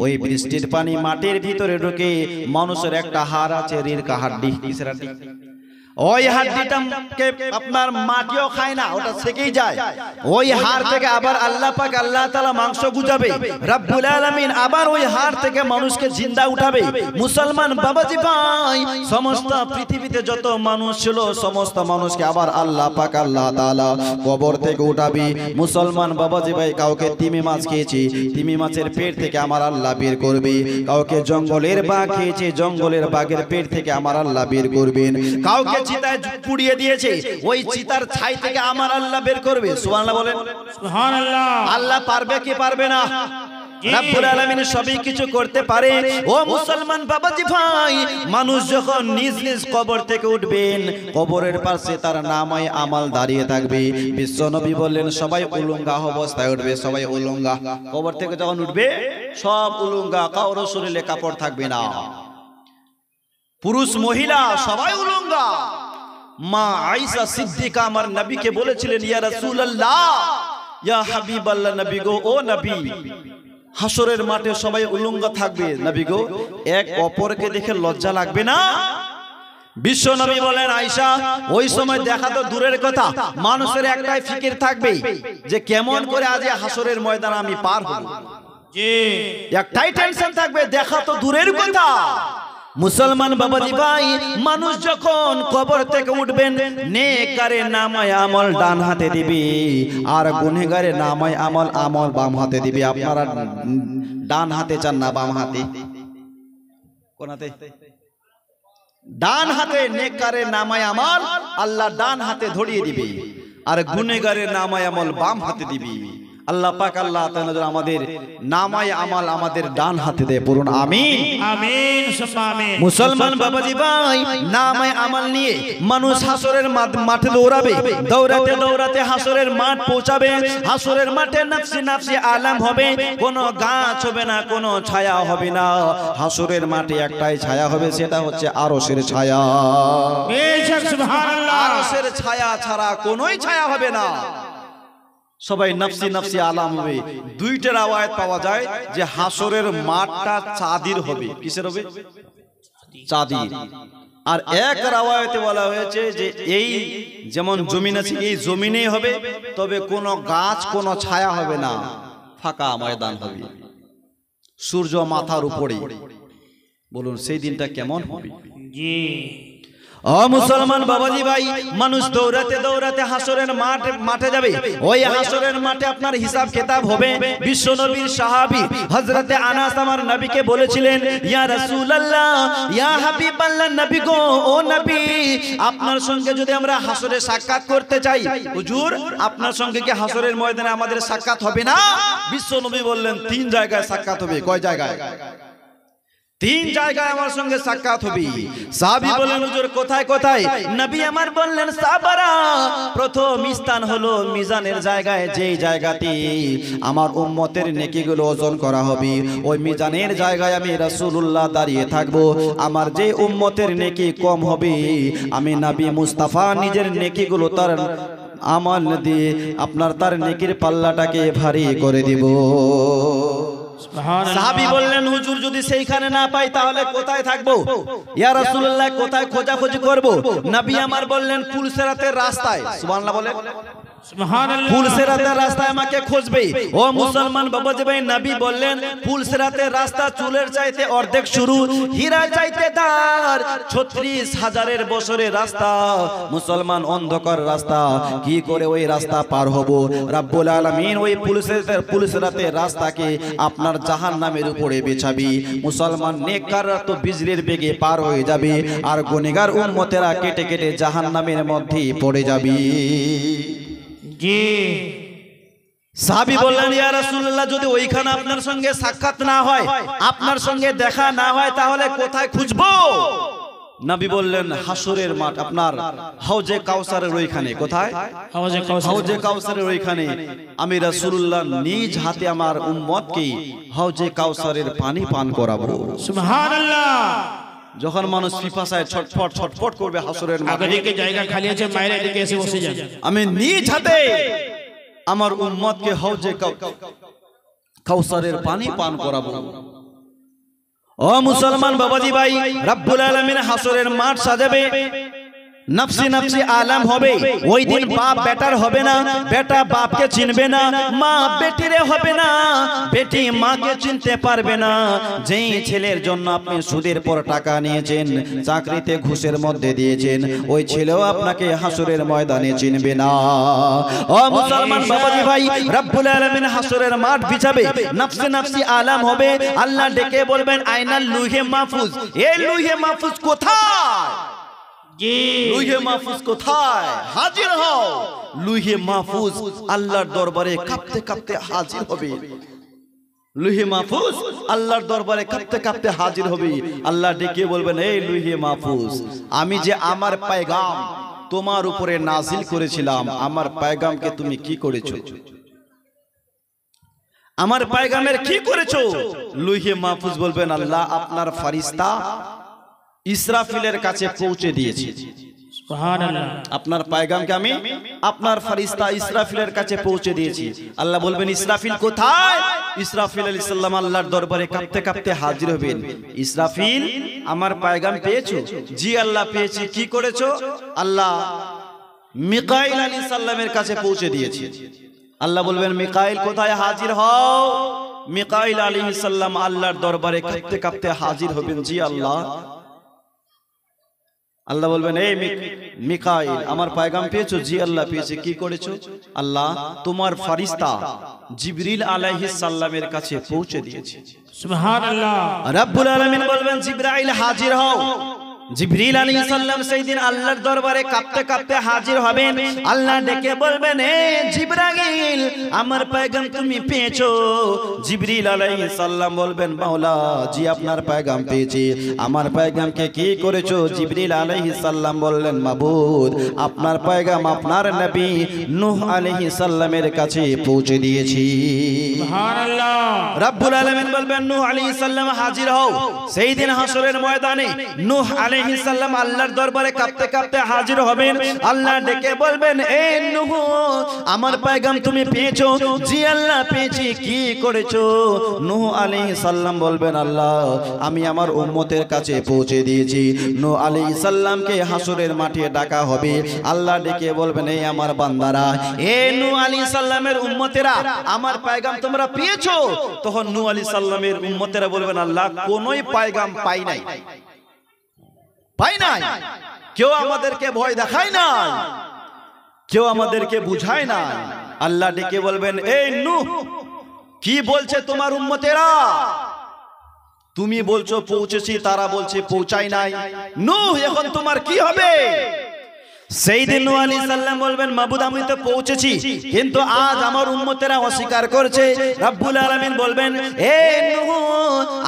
ওই বৃষ্টির পানি মাটির ভিতরে ঢুকে মানুষের একটা হাড় আছে, রিরকা হাড্ডি, কিসের হাড্ডি? ওই হাড্ডিটাকে আপনার মাটিও খায় না, ওটা থেকেই যায়। ওই হাড় থেকে আবার আল্লাহ পাক আল্লাহ তাআলা মাংস গুজাবে। রব্বুল আলামিন আবার ওই হাড় থেকে মানুষকে জিন্দা উঠাবে। মুসলমান বাবাজি ভাই, সমস্ত পৃথিবীতে যত মানুষ ছিল, সমস্ত মানুষকে আবার আল্লাহ পাক আল্লাহ তাআলা কবর থেকে উঠাবে। মুসলমান বাবাজি ভাই, কাউকে তিমি মাছ খেয়েছে, তিমি মাছের পেট থেকে আমার আল্লাহ বের করবে। কাউকে জঙ্গলের বাঘ খেয়েছে, জঙ্গলের বাঘের পেট থেকে আমার আল্লাহ বের করবেন। কাউকে চিতায় পুড়িয়ে দিয়েছে, ওই চিতার ছাই থেকে আমার আল্লাহ বের করবে। সুবহানাল্লাহ বলেন। সুবহানাল্লাহ। আল্লাহ পারবে কি পারবে না? রব্বুল আলামিন সবই কিছু করতে পারে। ও মুসলমান বাবাজি ভাই, মানুষ যখন নিজ নিজ কবর থেকে উঠবেন, কবরের পাশে তার নামায় আমাল দাঁড়িয়ে থাকবে। বিশ্ব নবী বললেন সবাই উলঙ্গা অবস্থায় উঠবে, সবাই উলঙ্গা। কবর থেকে যখন উঠবে সব উলঙ্গা, কারো শরীরে কাপড় থাকবে না। পুরুষ মহিলা সবাই উলঙ্গা। মা আয়েশা সিদ্দিকা আমার নবীকে বলেছিলেন, ইয়া রাসূলুল্লাহ, ইয়া হাবিবাল্লাহ, নবী গো, ও নবী, হাসরের মাঠে সবাই উলঙ্গা থাকবে, নবী গো, এক অপরকে দেখে লজ্জা লাগবে না? বিশ্ব নবী বলেন, আয়েশা, ওই সময় দেখা তো দূরের কথা, মানুষের একটাই ফিকির থাকবে যে কেমন করে আজ হাসরের ময়দান আমি পার হব। জি, একটাই টেনশন থাকবে, দেখা তো দূরের কথা। মুসলমান বাবাজি ভাই, মানুষ যখন কবর থেকে উঠবেন, নেককারের নামায় আমল ডান হাতে দিবে আর গুনাহগারের নামায় আমল বাম হাতে দিবে। আপনারা ডান হাতে চান না বাম হাতে? কোন হাতে? ডান হাতে নেককারের নামায় আমল আল্লাহ ডান হাতে ধরিয়ে দিবে আর গুনাহগারের নামায় আমল বাম হাতে দিবে। আল্লাহ পাক আল্লাহ তাআলা আমাদের নামায় আমাল আমাদের ডান হাতে দেয়, পড়ুন আমিন। আমিন, আমিন। মুসলমান বাবাজি ভাই, নামায় আমাল নিয়ে মানুষ হাসরের মাঠে দৌড়াবে, দৌড়াতে দৌড়াতে হাসরের মাঠ পৌঁছাবে। হাসরের মাঠে নাফসি নাফসি আলাম হবে, কোনো গাছ হবে না, কোনো ছায়া হবে না। হাসরের মাঠে একটাই ছায়া হবে, সেটা হচ্ছে আরশের ছায়া। বেশক, সুবহানাল্লাহ। আরশের ছায়া ছাড়া কোনোই ছায়া হবে না। সবাই নাফসি নাফসি আলাম হবে। দুইটা রাওয়ায়াত পাওয়া যায় যে হাসরের মাঠটা চাঁদির হবে। কিসের হবে? চাঁদির। আর এক রাওয়ায়াতে বলা হয়েছে যে এই যেমন জমিন আছে, এই জমিনেই হবে, তবে কোনো গাছ কোনো ছায়া হবে না, ফাঁকা ময়দান হবে, সূর্য মাথার উপরে। বলুন সেই দিনটা কেমন হবে? জি, ও মুসলমান বাবাজি ভাই, মানুষ দৌড়াতে দৌড়াতে হাসরের মাঠে যাবে। ওই হাসরের মাঠে আপনার হিসাব কিতাব হবে। বিশ্ব নবীর সাহাবী হযরতে আনাস আমার নবীকে বলেছিলেন, ইয়া রাসূলুল্লাহ, ইয়া হাবিবাল্লাহ, নবী গো, ও নবী, আপনার সঙ্গে যদি আমরা হাসরে সাক্ষাৎ করতে চাই, হুজুর আপনার সঙ্গে কি হাসরের ময়দানে আমাদের সাক্ষাৎ হবে না? বিশ্ব নবী বললেন 3 জায়গায় সাক্ষাৎ হবে। কয় জায়গায়? তিন জায়গায় আমার সঙ্গে সাক্ষাৎ হবে। সাহাবী বললেন হুজুর কোথায় কোথায়? নবী আমার বললেন সাহাবারা প্রথম স্থান হলো মিজানের জায়গায়, যেই জায়গাতে আমার উম্মতের নেকিগুলো ওজন করা হবে। ওই মিজানের জায়গায় আমি রাসূলুল্লাহ দাঁড়িয়ে থাকব। আমার যে উম্মতের নেকি কম হবে আমি নবী মুস্তাফা নিজের নেকিগুলো তার আমল দিয়ে আপনার তার নেকির পাল্লাটাকে ভারী করে দিব। সাহাবী বললেন হুজুর যদি সেইখানে না পাই তাহলে কোথায় থাকবো? ইয়া রাসূলুল্লাহ কোথায় খোঁজাখুঁজি করব? নবী আমার বললেন ফুলসেরাতের রাস্তায়। সুবহানাল্লাহ বলে ফুলসেরাতের রাস্তায় আমাকে খুঁজবে। ও মুসলমান বাবাজি ভাই, নবী বললেন ফুলসেরাতের রাস্তা চুলের চাইতে অর্ধেক শুরু, হীরা চাইতে দার, ৩৬,০০০ বছরের রাস্তা। মুসলমান অন্ধকার রাস্তা, কি করে ওই রাস্তা পার হব? রব্বুল আলামিন ওই ফুলসেরাতের রাস্তাকে আপনার জাহান্নামের উপরে বিছাবি। মুসলমান নেককাররা তো বিজলির বেগে পার হয়ে যাবে, আর গুনাহগার উম্মতেরা কেটে কেটে জাহান্নামের মধ্যে পড়ে যাবে। জি। সাহাবী বললেন ইয়া রাসূলুল্লাহ যদি ওইখানে আপনার সঙ্গে সাক্ষাৎ না হয়, আপনার সঙ্গে দেখা না হয় তাহলে কোথায় খুঁজবো? নবী বললেন হাসরের মাঠ, আপনার হাউজে কাউসারের ওইখানে। কোথায়? হাউজে কাউসারের ওইখানে আমি রাসূলুল্লাহ নিজ হাতে আমার উম্মতকে হাউজে কাউসারের পানি পান করাবো। সুবহানাল্লাহ। যখন মানুষ পিপাসায় ছটফট ছটফট করবে হাসরের মাঠে, আগে জায়গা খালি আছে, মায়ের এদিকে এসে বসে যান। আমি নিজ হাতে আমার উম্মতকে হাউজে কাউসারের পানি পান করাবো। ও মুসলমান বাবাজি ভাই, রব্বুল আলামিন হাসরের মাঠ সাজাবে, নফসি নফসি আলাম হবে। ওই দিন বাপ বেটার হবে না, বেটা বাপকে চিনবে না, মা বেটিরে হবে না, বেটি মাকে চিনতে পারবে না। যেই ছেলের জন্য আপনি সুদের পর টাকা নিয়েছেন, চাকরিতে ঘুষের মধ্যে দিয়েছেন, ওই ছেলেও আপনাকে হাসরের ময়দানে চিনবে না। ও মুসলমান বাবাজি ভাই, রব্বুল আলামিন হাসরের মাঠ বিছাবে, নফসি নফসি আলাম হবে। আল্লাহ ডেকে বলবেন আইনাল লুহে মাহফুজ, এই লুহে মাহফুজ কোথায়? লুহে মাহফুজ কোথায়? হাজির হও। লুহে মাহফুজ আল্লাহর দরবারে কাঁপতে কাঁপতে হাজির হবে। লুহে মাহফুজ আল্লাহর দরবারে কাঁপতে কাঁপতে হাজির হবে। আল্লাহ ডেকে বলবেন এই লুহে মাহফুজ, আমি যে আমার পয়গাম তোমার উপরে নাজিল করেছিলাম, আমার পয়গামকে তুমি কি করেছো? আমার পয়গামের কি করেছো? লুহে মাহফুজ বলবেন আল্লাহ আপনার ফেরেশতা ইসরাফিলের কাছে পৌঁছে দিয়েছি। সুবহানাল্লাহ। আপনার পয়গামকে আমি আপনার ফেরেশতা ইসরাফিলের কাছে পৌঁছে দিয়েছি। আল্লাহ বলবেন ইসরাফিল কোথায়? ইসরাফিল আলাইহিস সালাম আল্লাহর দরবারে কাঁপতে কাঁপতে হাজির হবেন। ইসরাফিল আমার পয়গাম পেয়েছো? জি আল্লাহ পেয়েছি। কি করেছো? আল্লাহ মিকাইল আলাইহিস সালামের কাছে পৌঁছে দিয়েছি। আল্লাহ বলবেন মিকাইল কোথায়? হাজির হও। মিকাইল আলাইহিস সালাম আল্লাহর দরবারে কাঁপতে কাঁপতে হাজির হবেন। জি আল্লাহ। আল্লাহ বলবেন এই মিকাইল আমার পয়গাম পেয়েছো? জি আল্লাহ পেয়েছি। কি করেছো? আল্লাহ তোমার ফেরেশতা জিবরিল আলাইহিস সালামের কাছে পৌঁছে দিয়েছি। সুবহানাল্লাহ। রব্বুল আলামিন বলবেন জিবরাইল হাজির হও। জিবরিল আলাইহিস সালাম সেই দিন আল্লাহর দরবারে কাঁপতে কাঁপতে হাজির হবেন। আল্লাহ ডেকে বলবেন হে জিবরাইল আমার পয়গাম তুমি পেয়েছো? জিবরিল আলাইহিস সালাম বলবেন মাওলা জি আপনার পয়গাম পেয়েছি। আমার পয়গামকে কি করেছো? জিবরিল আলাইহিস সালাম বললেন মাবুদ আপনার পয়গাম আপনার নবী নূহ আলাইহিস সালামের কাছে পৌঁছে দিয়েছি। সুবহানাল্লাহ। রব্বুল আলামিন বলবেন নূহ আলাইহিস সালাম হাজির হও। সেই দিন হাসরের ময়দানে নূহ আলাইহিস সালাম আল্লাহর দরবারে কাঁপতে কাঁপতে হাজির হবেন। আল্লাহ ডেকে বলবেন এ নূহ আমার পয়গাম তুমি পেয়েছো? জি আল্লাহ পেয়েছি। কি করেছো? নূহ আলাইহিস সালাম বলবেন আল্লাহ আমি আমার উম্মতের কাছে পৌঁছে দিয়েছি। নূহ আলাইহিস সালামকে হাসরের মাঠে ডাকা হবে। আল্লাহ ডেকে বলবেন এই আমার বান্দারা, এ নূহ আলাইহিস সালামের উম্মতেরা আমার পয়গাম তোমরা পেয়েছো? তখন নূহ আলাইহিস সালামের উম্মতেরা বলবেন আল্লাহ কোনোই পয়গাম পাই নাই, পাই নাই। কেউ আমাদেরকে ভয় দেখায় না, কেউ আমাদেরকে বুঝায় না। আল্লাহ ডেকে বলবেন এই নূহ কি বলছে তোমার উম্মতেরা? তুমি বলছো পৌঁছেছি, তারা বলছে পৌঁছাই নাই। নূহ এখন তোমার কি হবে? সেই দিন নূহ আলাইহিস সালাম বলবেন মাবুদ আমি তো পৌঁছেছি কিন্তু আজ আমার উম্মতেরা অস্বীকার করছে। রব্বুল আলামিন বলবেন এ নূহ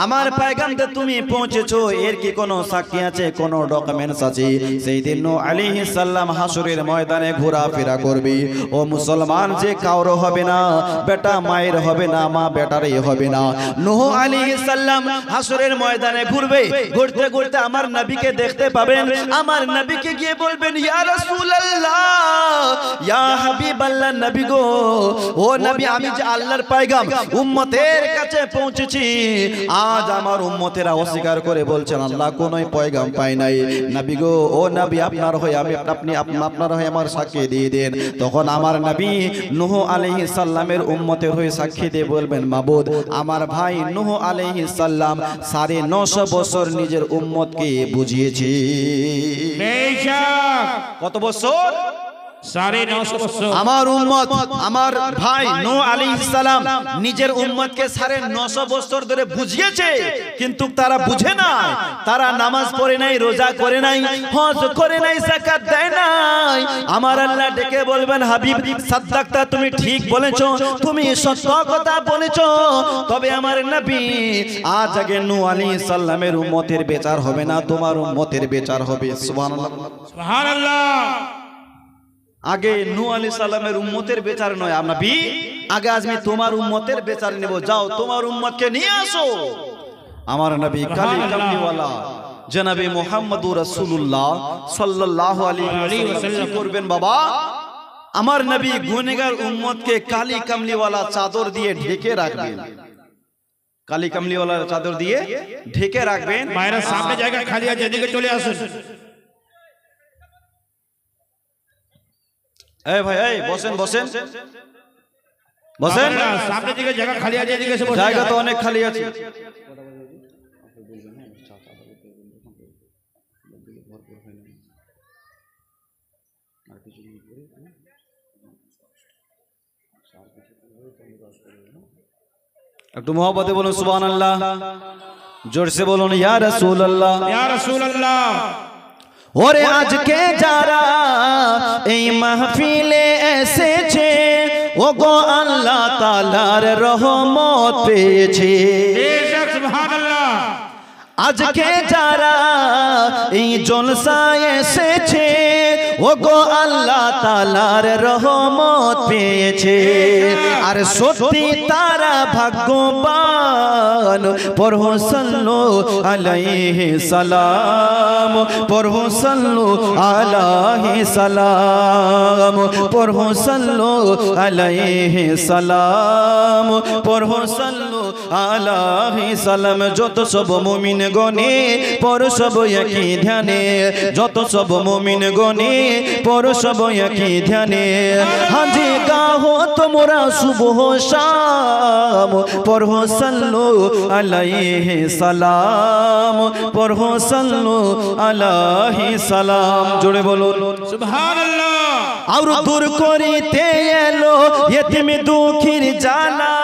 আমার পয়গামতে তুমি পৌঁছেছো এর কি কোনো সাক্ষী আছে, কোনো ডকুমেন্টস আছে? সেই দিন নূহ আলাইহিস সালাম হাসরের ময়দানে ঘোরাফেরা করবে। ও মুসলমান, যে কাউরো হবে না, বেটা মায়ের হবে না, মা বেটারই হবে না। নূহ আলাইহিস সালাম হাসরের ময়দানে ঘুরবে, ঘুরতে ঘুরতে আমার নবীকে দেখতে পাবেন। আমার নবীকে গিয়ে বলবেন ইয়া রাসূলুল্লাহ, ইয়া হাবিবাল্লাহ, নবী গো, ও নবী আমি যে আল্লাহর পয়গাম উম্মতের কাছে পৌঁছেছি, আজ আমার উম্মতেরা অস্বীকার করে বলছেন আল্লাহ কোন পয়গাম পায় নাই। নবী গো, ও নবী আপনার হয়ে আপনি আপনার হয়ে আমার সাক্ষী দিয়ে দেন। তখন আমার নবী নূহ আলাইহিস সালামের উম্মতের হয়ে সাক্ষী দিয়ে বলবেন মাবুদ আমার ভাই নূহ আলাইহিস সালাম 950 বছর নিজের উম্মতকে বুঝিয়েছে। কত বছর? 950 বছর। আমার উম্মত, আমার ভাই নূহ আলাইহিস সালাম নিজের উম্মতকে 950 বছর ধরে বুঝিয়েছে, কিন্তু তারা বুঝে না। তারা নামাজ পড়ে নাই, রোজা করে নাই, হজ করে নাই, যাকাত দেয় নাই। আমার আল্লাহ ডেকে বলবেন হাবিব সাদ্দাকতা, তুমি ঠিক বলেছো, তুমি সত্য কথা বলেছো। তবে আমার নবী আজ আগে নূহ আলাইহিস সালামের উম্মতের বিচার হবে না, তোমার উম্মতের বিচার হবে। সুবহানাল্লাহ, সুবহানাল্লাহ। আগে নূহ আলাইহিস সালামের উম্মতের বিচার নয় নবী, আগে আজমি তোমার উম্মতের বিচার নেব। যাও তোমার উম্মতকে নিয়ে আসো। আমার নবী কালিমাওয়ালা জনাবে মুহাম্মদুর রাসূলুল্লাহ সাল্লাল্লাহু আলাইহি ওয়াসাল্লাম করবেন বাবা। আমার নবী গুনাহগার উম্মতকে কালি কামলিওয়ালা চাদর দিয়ে ঢেকে রাখবেন, কালি কামলিওয়ালা চাদর দিয়ে ঢেকে রাখবেন। মায়েরা সামনে জায়গা খালি আছে, এদিকে চলে আসুন। এই ভাই, এই বসেন বসেন বসেন, সামনে দিকে জায়গা খালি আছে, এদিকে এসে বসুন। জায়গা তো অনেক খালি আছে। একটু মোহব্বতে বলুন সুবহানাল্লাহ, জোরসে বলুন ইয়া রাসূলুল্লাহ, ইয়া রাসূলুল্লাহ। ওরে আজকে যারা এই মাহফিলে এসেছে ও গো আল্লাহ তাআলার রহমত পেয়েছে। সুবহানাল্লাহ। আজকে যারা এই জলসায় এসেছে ও গো আল্লাহ তাআলার রহমত পেয়েছে। আর সত্যি তারা ভাগ্যবান। পড়ো সাল্লাল্লাহু আলাইহি সালাম, পড়ো সাল্লাল্লাহু আলাইহি সালাম, পড়ো সাল্লাল্লাহু আলাইহি সালাম, পড়ো সাল্লাল্লাহু আলাইহি সালাম। যত সব মুমিন গনে পড়ো সব একই ধ্যানে, যত সব মুমিন গনে পড়ো সব একই ধ্যানে। হাজি গাহো তোমরা সুবহ শাম, পড়ো সাল্লাল্লাহু আলাইহি সালাম, পড়ো সাল্লাল্লাহু আলাইহি সালাম। জোরে বলুন সুবহানাল্লাহ। আর দূর করিতে এলো ইতিম দুঃখীর জ্বালা,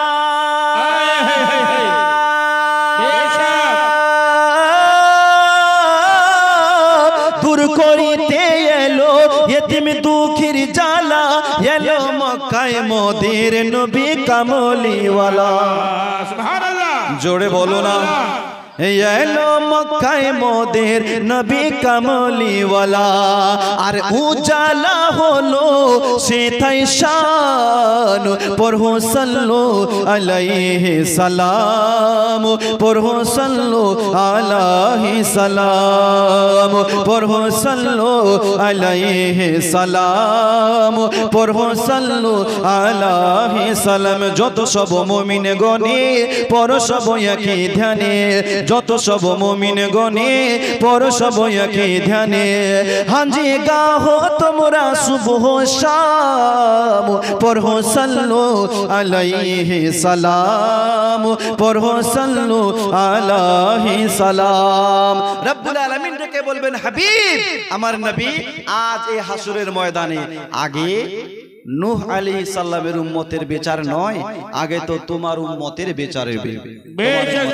দূর করিতে এলো ইতিম দুঃখীর জ্বালা। এলো মক্কায় মোদের নবী কামলিওয়ালা। সুবহানাল্লাহ। জোরে বলো না, এলো মক্কায় মোদের নবী কামলিওয়ালা। আর উজালা হলো সেথায় শান, পড়ো সাল্লাল্লাহু আলাইহি সালাম, পড়ো সাল্লাল্লাহু আলাইহি সালাম, পড়ো সাল্লাল্লাহু আলাইহি সালাম, পড়ো সাল্লাল্লাহু আলাইহি সালাম। যত সব মুমিন গনে পড়ো সব একই ধ্যানে, যত সব মুমিন গনে পড়ো সব একই ধ্যানে। হাজি গাহো তোমরা সুবহ শাম, পড়ো সাল্লাল্লাহু আলাইহি সালাম, পড়ো সাল্লাল্লাহু আলাইহি সালাম। রব্বুল আলামিন ডেকে বলবেন হাবিব আমার নবী আজ এই হাসরের ময়দানে আগে নূহ আলাইহিস সালামের উম্মতের বিচার নয়, আগে তো তোমার উম্মতের বিচারের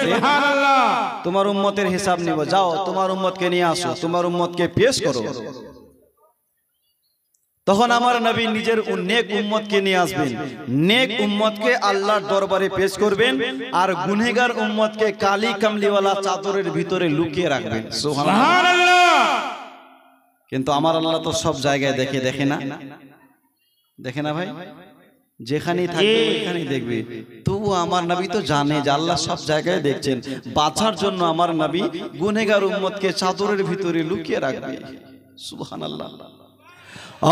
সুবহানাল্লাহ। তোমার উম্মতের হিসাব নিব। যাও তোমার উম্মতকে নিয়ে আসো, তোমার উম্মতকে পেশ করো। তখন আমার নবী নিজের নেক উম্মতকে নিয়ে আসবেন, নেক উম্মতকে আল্লাহর দরবারে পেশ করবেন, আর গুনহগার উম্মতকে কালি কামলিওয়ালা চাদরের ভিতরে লুকিয়ে রাখবেন। সুবহানাল্লাহ। কিন্তু আমার আল্লাহ তো সব জায়গায় দেখে না, দেখে না ভাই, যেখানেই থাকবে ওইখানেই দেখবে। তবু আমার নবী তো জানে যে আল্লাহ সব জায়গায় দেখছেন। বাঁচার জন্য আমার নবী গুনহগার উম্মতকে চাদরের ভিতরে লুকিয়ে রাখবে। সুবহানাল্লাহ।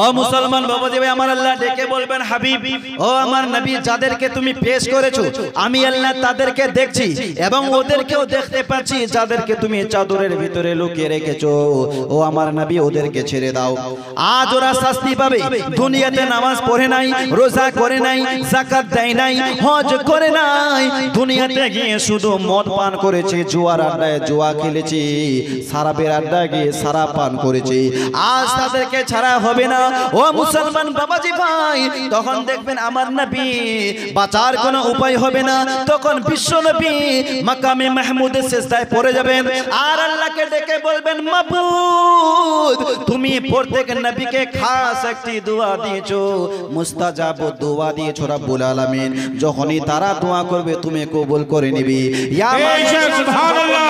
ও মুসলমান বাবাজি ভাই, আমার আল্লাহ ডেকে বলবেন, হাবিব ও আমার নবী, যাদেরকে তুমি পেশ করেছো আমি আল্লাহ তাদেরকে দেখছি এবং ওদেরকেও দেখতে পাচ্ছি যাদেরকে তুমি চাদরের ভিতরে লুকিয়ে রেখেছো। ও আমার নবী, ওদেরকে ছেড়ে দাও। আজ ওরা শাস্তি পাবে। দুনিয়াতে নামাজ পড়ে নাই, রোজা করে নাই, যাকাত দেয় নাই, হজ করে নাই, দুনিয়াতে গিয়ে শুধু মদ পান করেছে, জুয়ার আড্ডায় জুয়া খেলেছে, সারাবের আড্ডায় গিয়ে সারা পান করেছে। আজ তাদেরকে ছাড়া হবে না। ও মুসলমান বাবাজি ভাই, তখন দেখবেন আমার নবী বাঁচার কোনো উপায় হবে না। তখন বিশ্ব নবী মাকামে মাহমুদের সিজদায় পড়ে যাবেন আর আল্লাহকে ডেকে বলবেন, মাবুদ তুমি প্রত্যেক নবীকে খাস একটি দোয়া দিয়েছো, মুস্তাজাব দোয়া দিয়েছো রব্বুল আলামিন। যখনই তারা দোয়া করবে তুমি কবুল করে নিবি। ইয়া সুবহানাল্লাহ।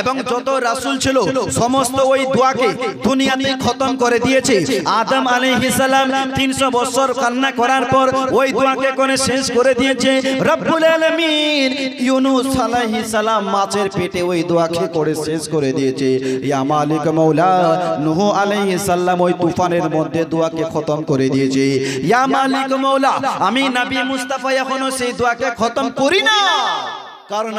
এবং যত রাসূল ছিল সমস্ত ওই দোয়াকে দুনিয়াতে খতম করে দিয়েছে। আদম আলাইহিস সালাম 300 বছর কান্না করার পর ওই দোয়াকে কোনে শেষ করে দিয়েছে রব্বুল আলামিন। ইউনূস আলাইহিস সালাম মাছের পেটে ওই দোয়াকে করে শেষ করে দিয়েছে। ইয়া মালিক মাওলা নূহ আলাইহিস সালাম ওই তুফানের মধ্যে দোয়াকে খতম করে দিয়েছে। ইয়া মালিক মাওলা আমি নবী মুস্তাফা এখনো সেই দোয়াকে খতম করি না, কারণ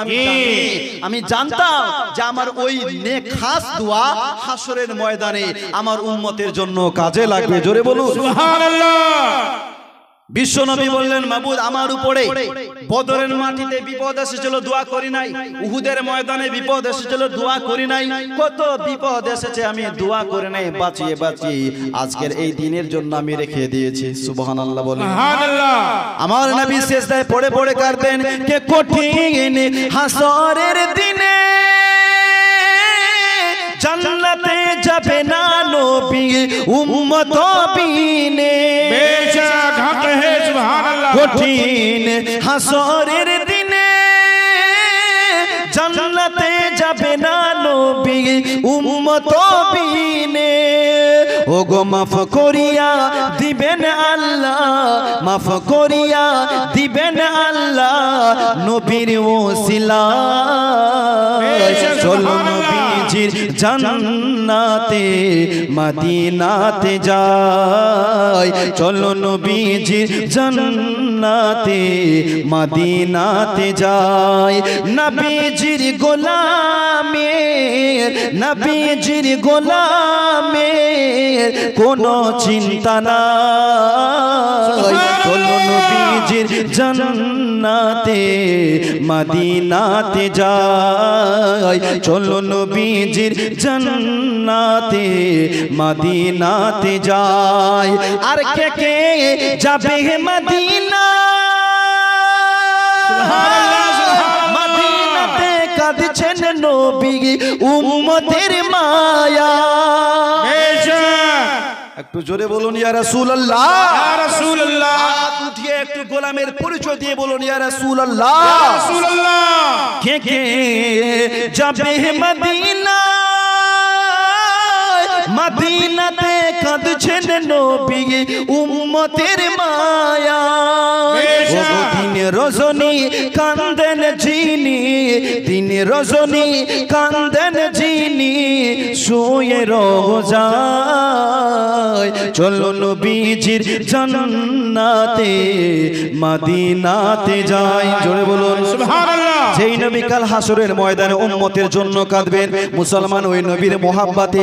আমি জানতাম যে আমার ওই নেক খাস দোয়া হাসরের ময়দানে আমার উম্মতের জন্য কাজে লাগবে। জোরে বলুন সুবহানাল্লাহ। বিশ্ব নবী বললেন, মাবুদ আমার উপরে বদরের মাটিতে বিপদ এসেছিল দোয়া করি নাই, উহুদের ময়দানে বিপদ এসেছিল দোয়া করি নাই, কত বিপদ এসেছে আমি দোয়া করে নাই, বাঁচিয়ে আজকের এই দিনের জন্য আমি রেখে দিয়েছি। সুবহানাল্লাহ বলেন। সুবহানাল্লাহ। আমার নবী সিজদায় পড়ে পড়ে কাঁদতেন, কে কঠিন হাসরের দিনে জান্নাতে যাবে না নবী উম্মত বিনে। বেশক হক হে সুবহানাল্লাহ। কঠিন হাসরের দিনে জান্নাতে যাবে না নবী উম্মত বিনে। ও গো মাফ করিয়া দিবেন আল্লাহ, মাফ করিয়া দিবেন আল্লাহ নবীর ওসিলায়। চলো নবীজির জান্নাতে মদিনাতে যাই, চলো নবীজির জান্নাতে মদিনাতে যাই। নবীজির গোলামের, নবীজির গোলামের কোনো চিন্তা নাই। চলো নবীজির জান্নাতে মদিনাতে যাই, চলো নবীজির জান্নাতে মদিনাতে যাই। আর কে কে যাবে মদিনা? মদিনাতে কাঁদছেন নবী উম্মতের মায়া। একটু জোরে বলুন ইয়া রাসূলুল্লাহ। ইয়া রাসূলুল্লাহ। হাত উঠিয়ে একটু গোলামের পরিচয় দিয়ে বলুন ইয়া রাসূলুল্লাহ। ইয়া রাসূলুল্লাহ। কে কে যাবে মদিনা? মদিনাতে কাঁদছেন নবী উম্মতের মায়া। দিন রজনী কান্দেন যিনি, দিন রজনী কান্দেন যিনি শুয়ে রোজায়। চলো নবীজির জান্নাতে মদিনাতে যাই। জোরে বলুন সুবহানাল্লাহ। যেই নবী কাল হাসরের ময়দানে উম্মতের জন্য কাঁদবেন, মুসলমান ওই নবীর মোহাব্বতে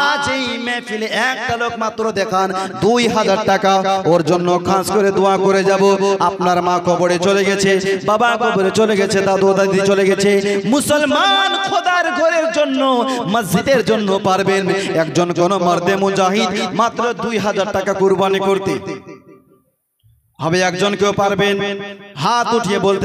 আজ এই মেহফিলে একটা লোক মাত্র দেখান 2000 টাকা ওর জন্য খাস করে দোয়া করে যাব। আপনার মা কবরে চলে গেছে, বাবা কবরে চলে গেছে, দাদু দাদি চলে গেছে, মুসলমান খোদার ঘরের জন্য মসজিদের জন্য পারবেন একজন কোন মর্দে মুজাহিদ মাত্র 2000 টাকা কুরবানি করতে হবে। একজন কেউ পারবেন? হাত উঠিয়ে বলতে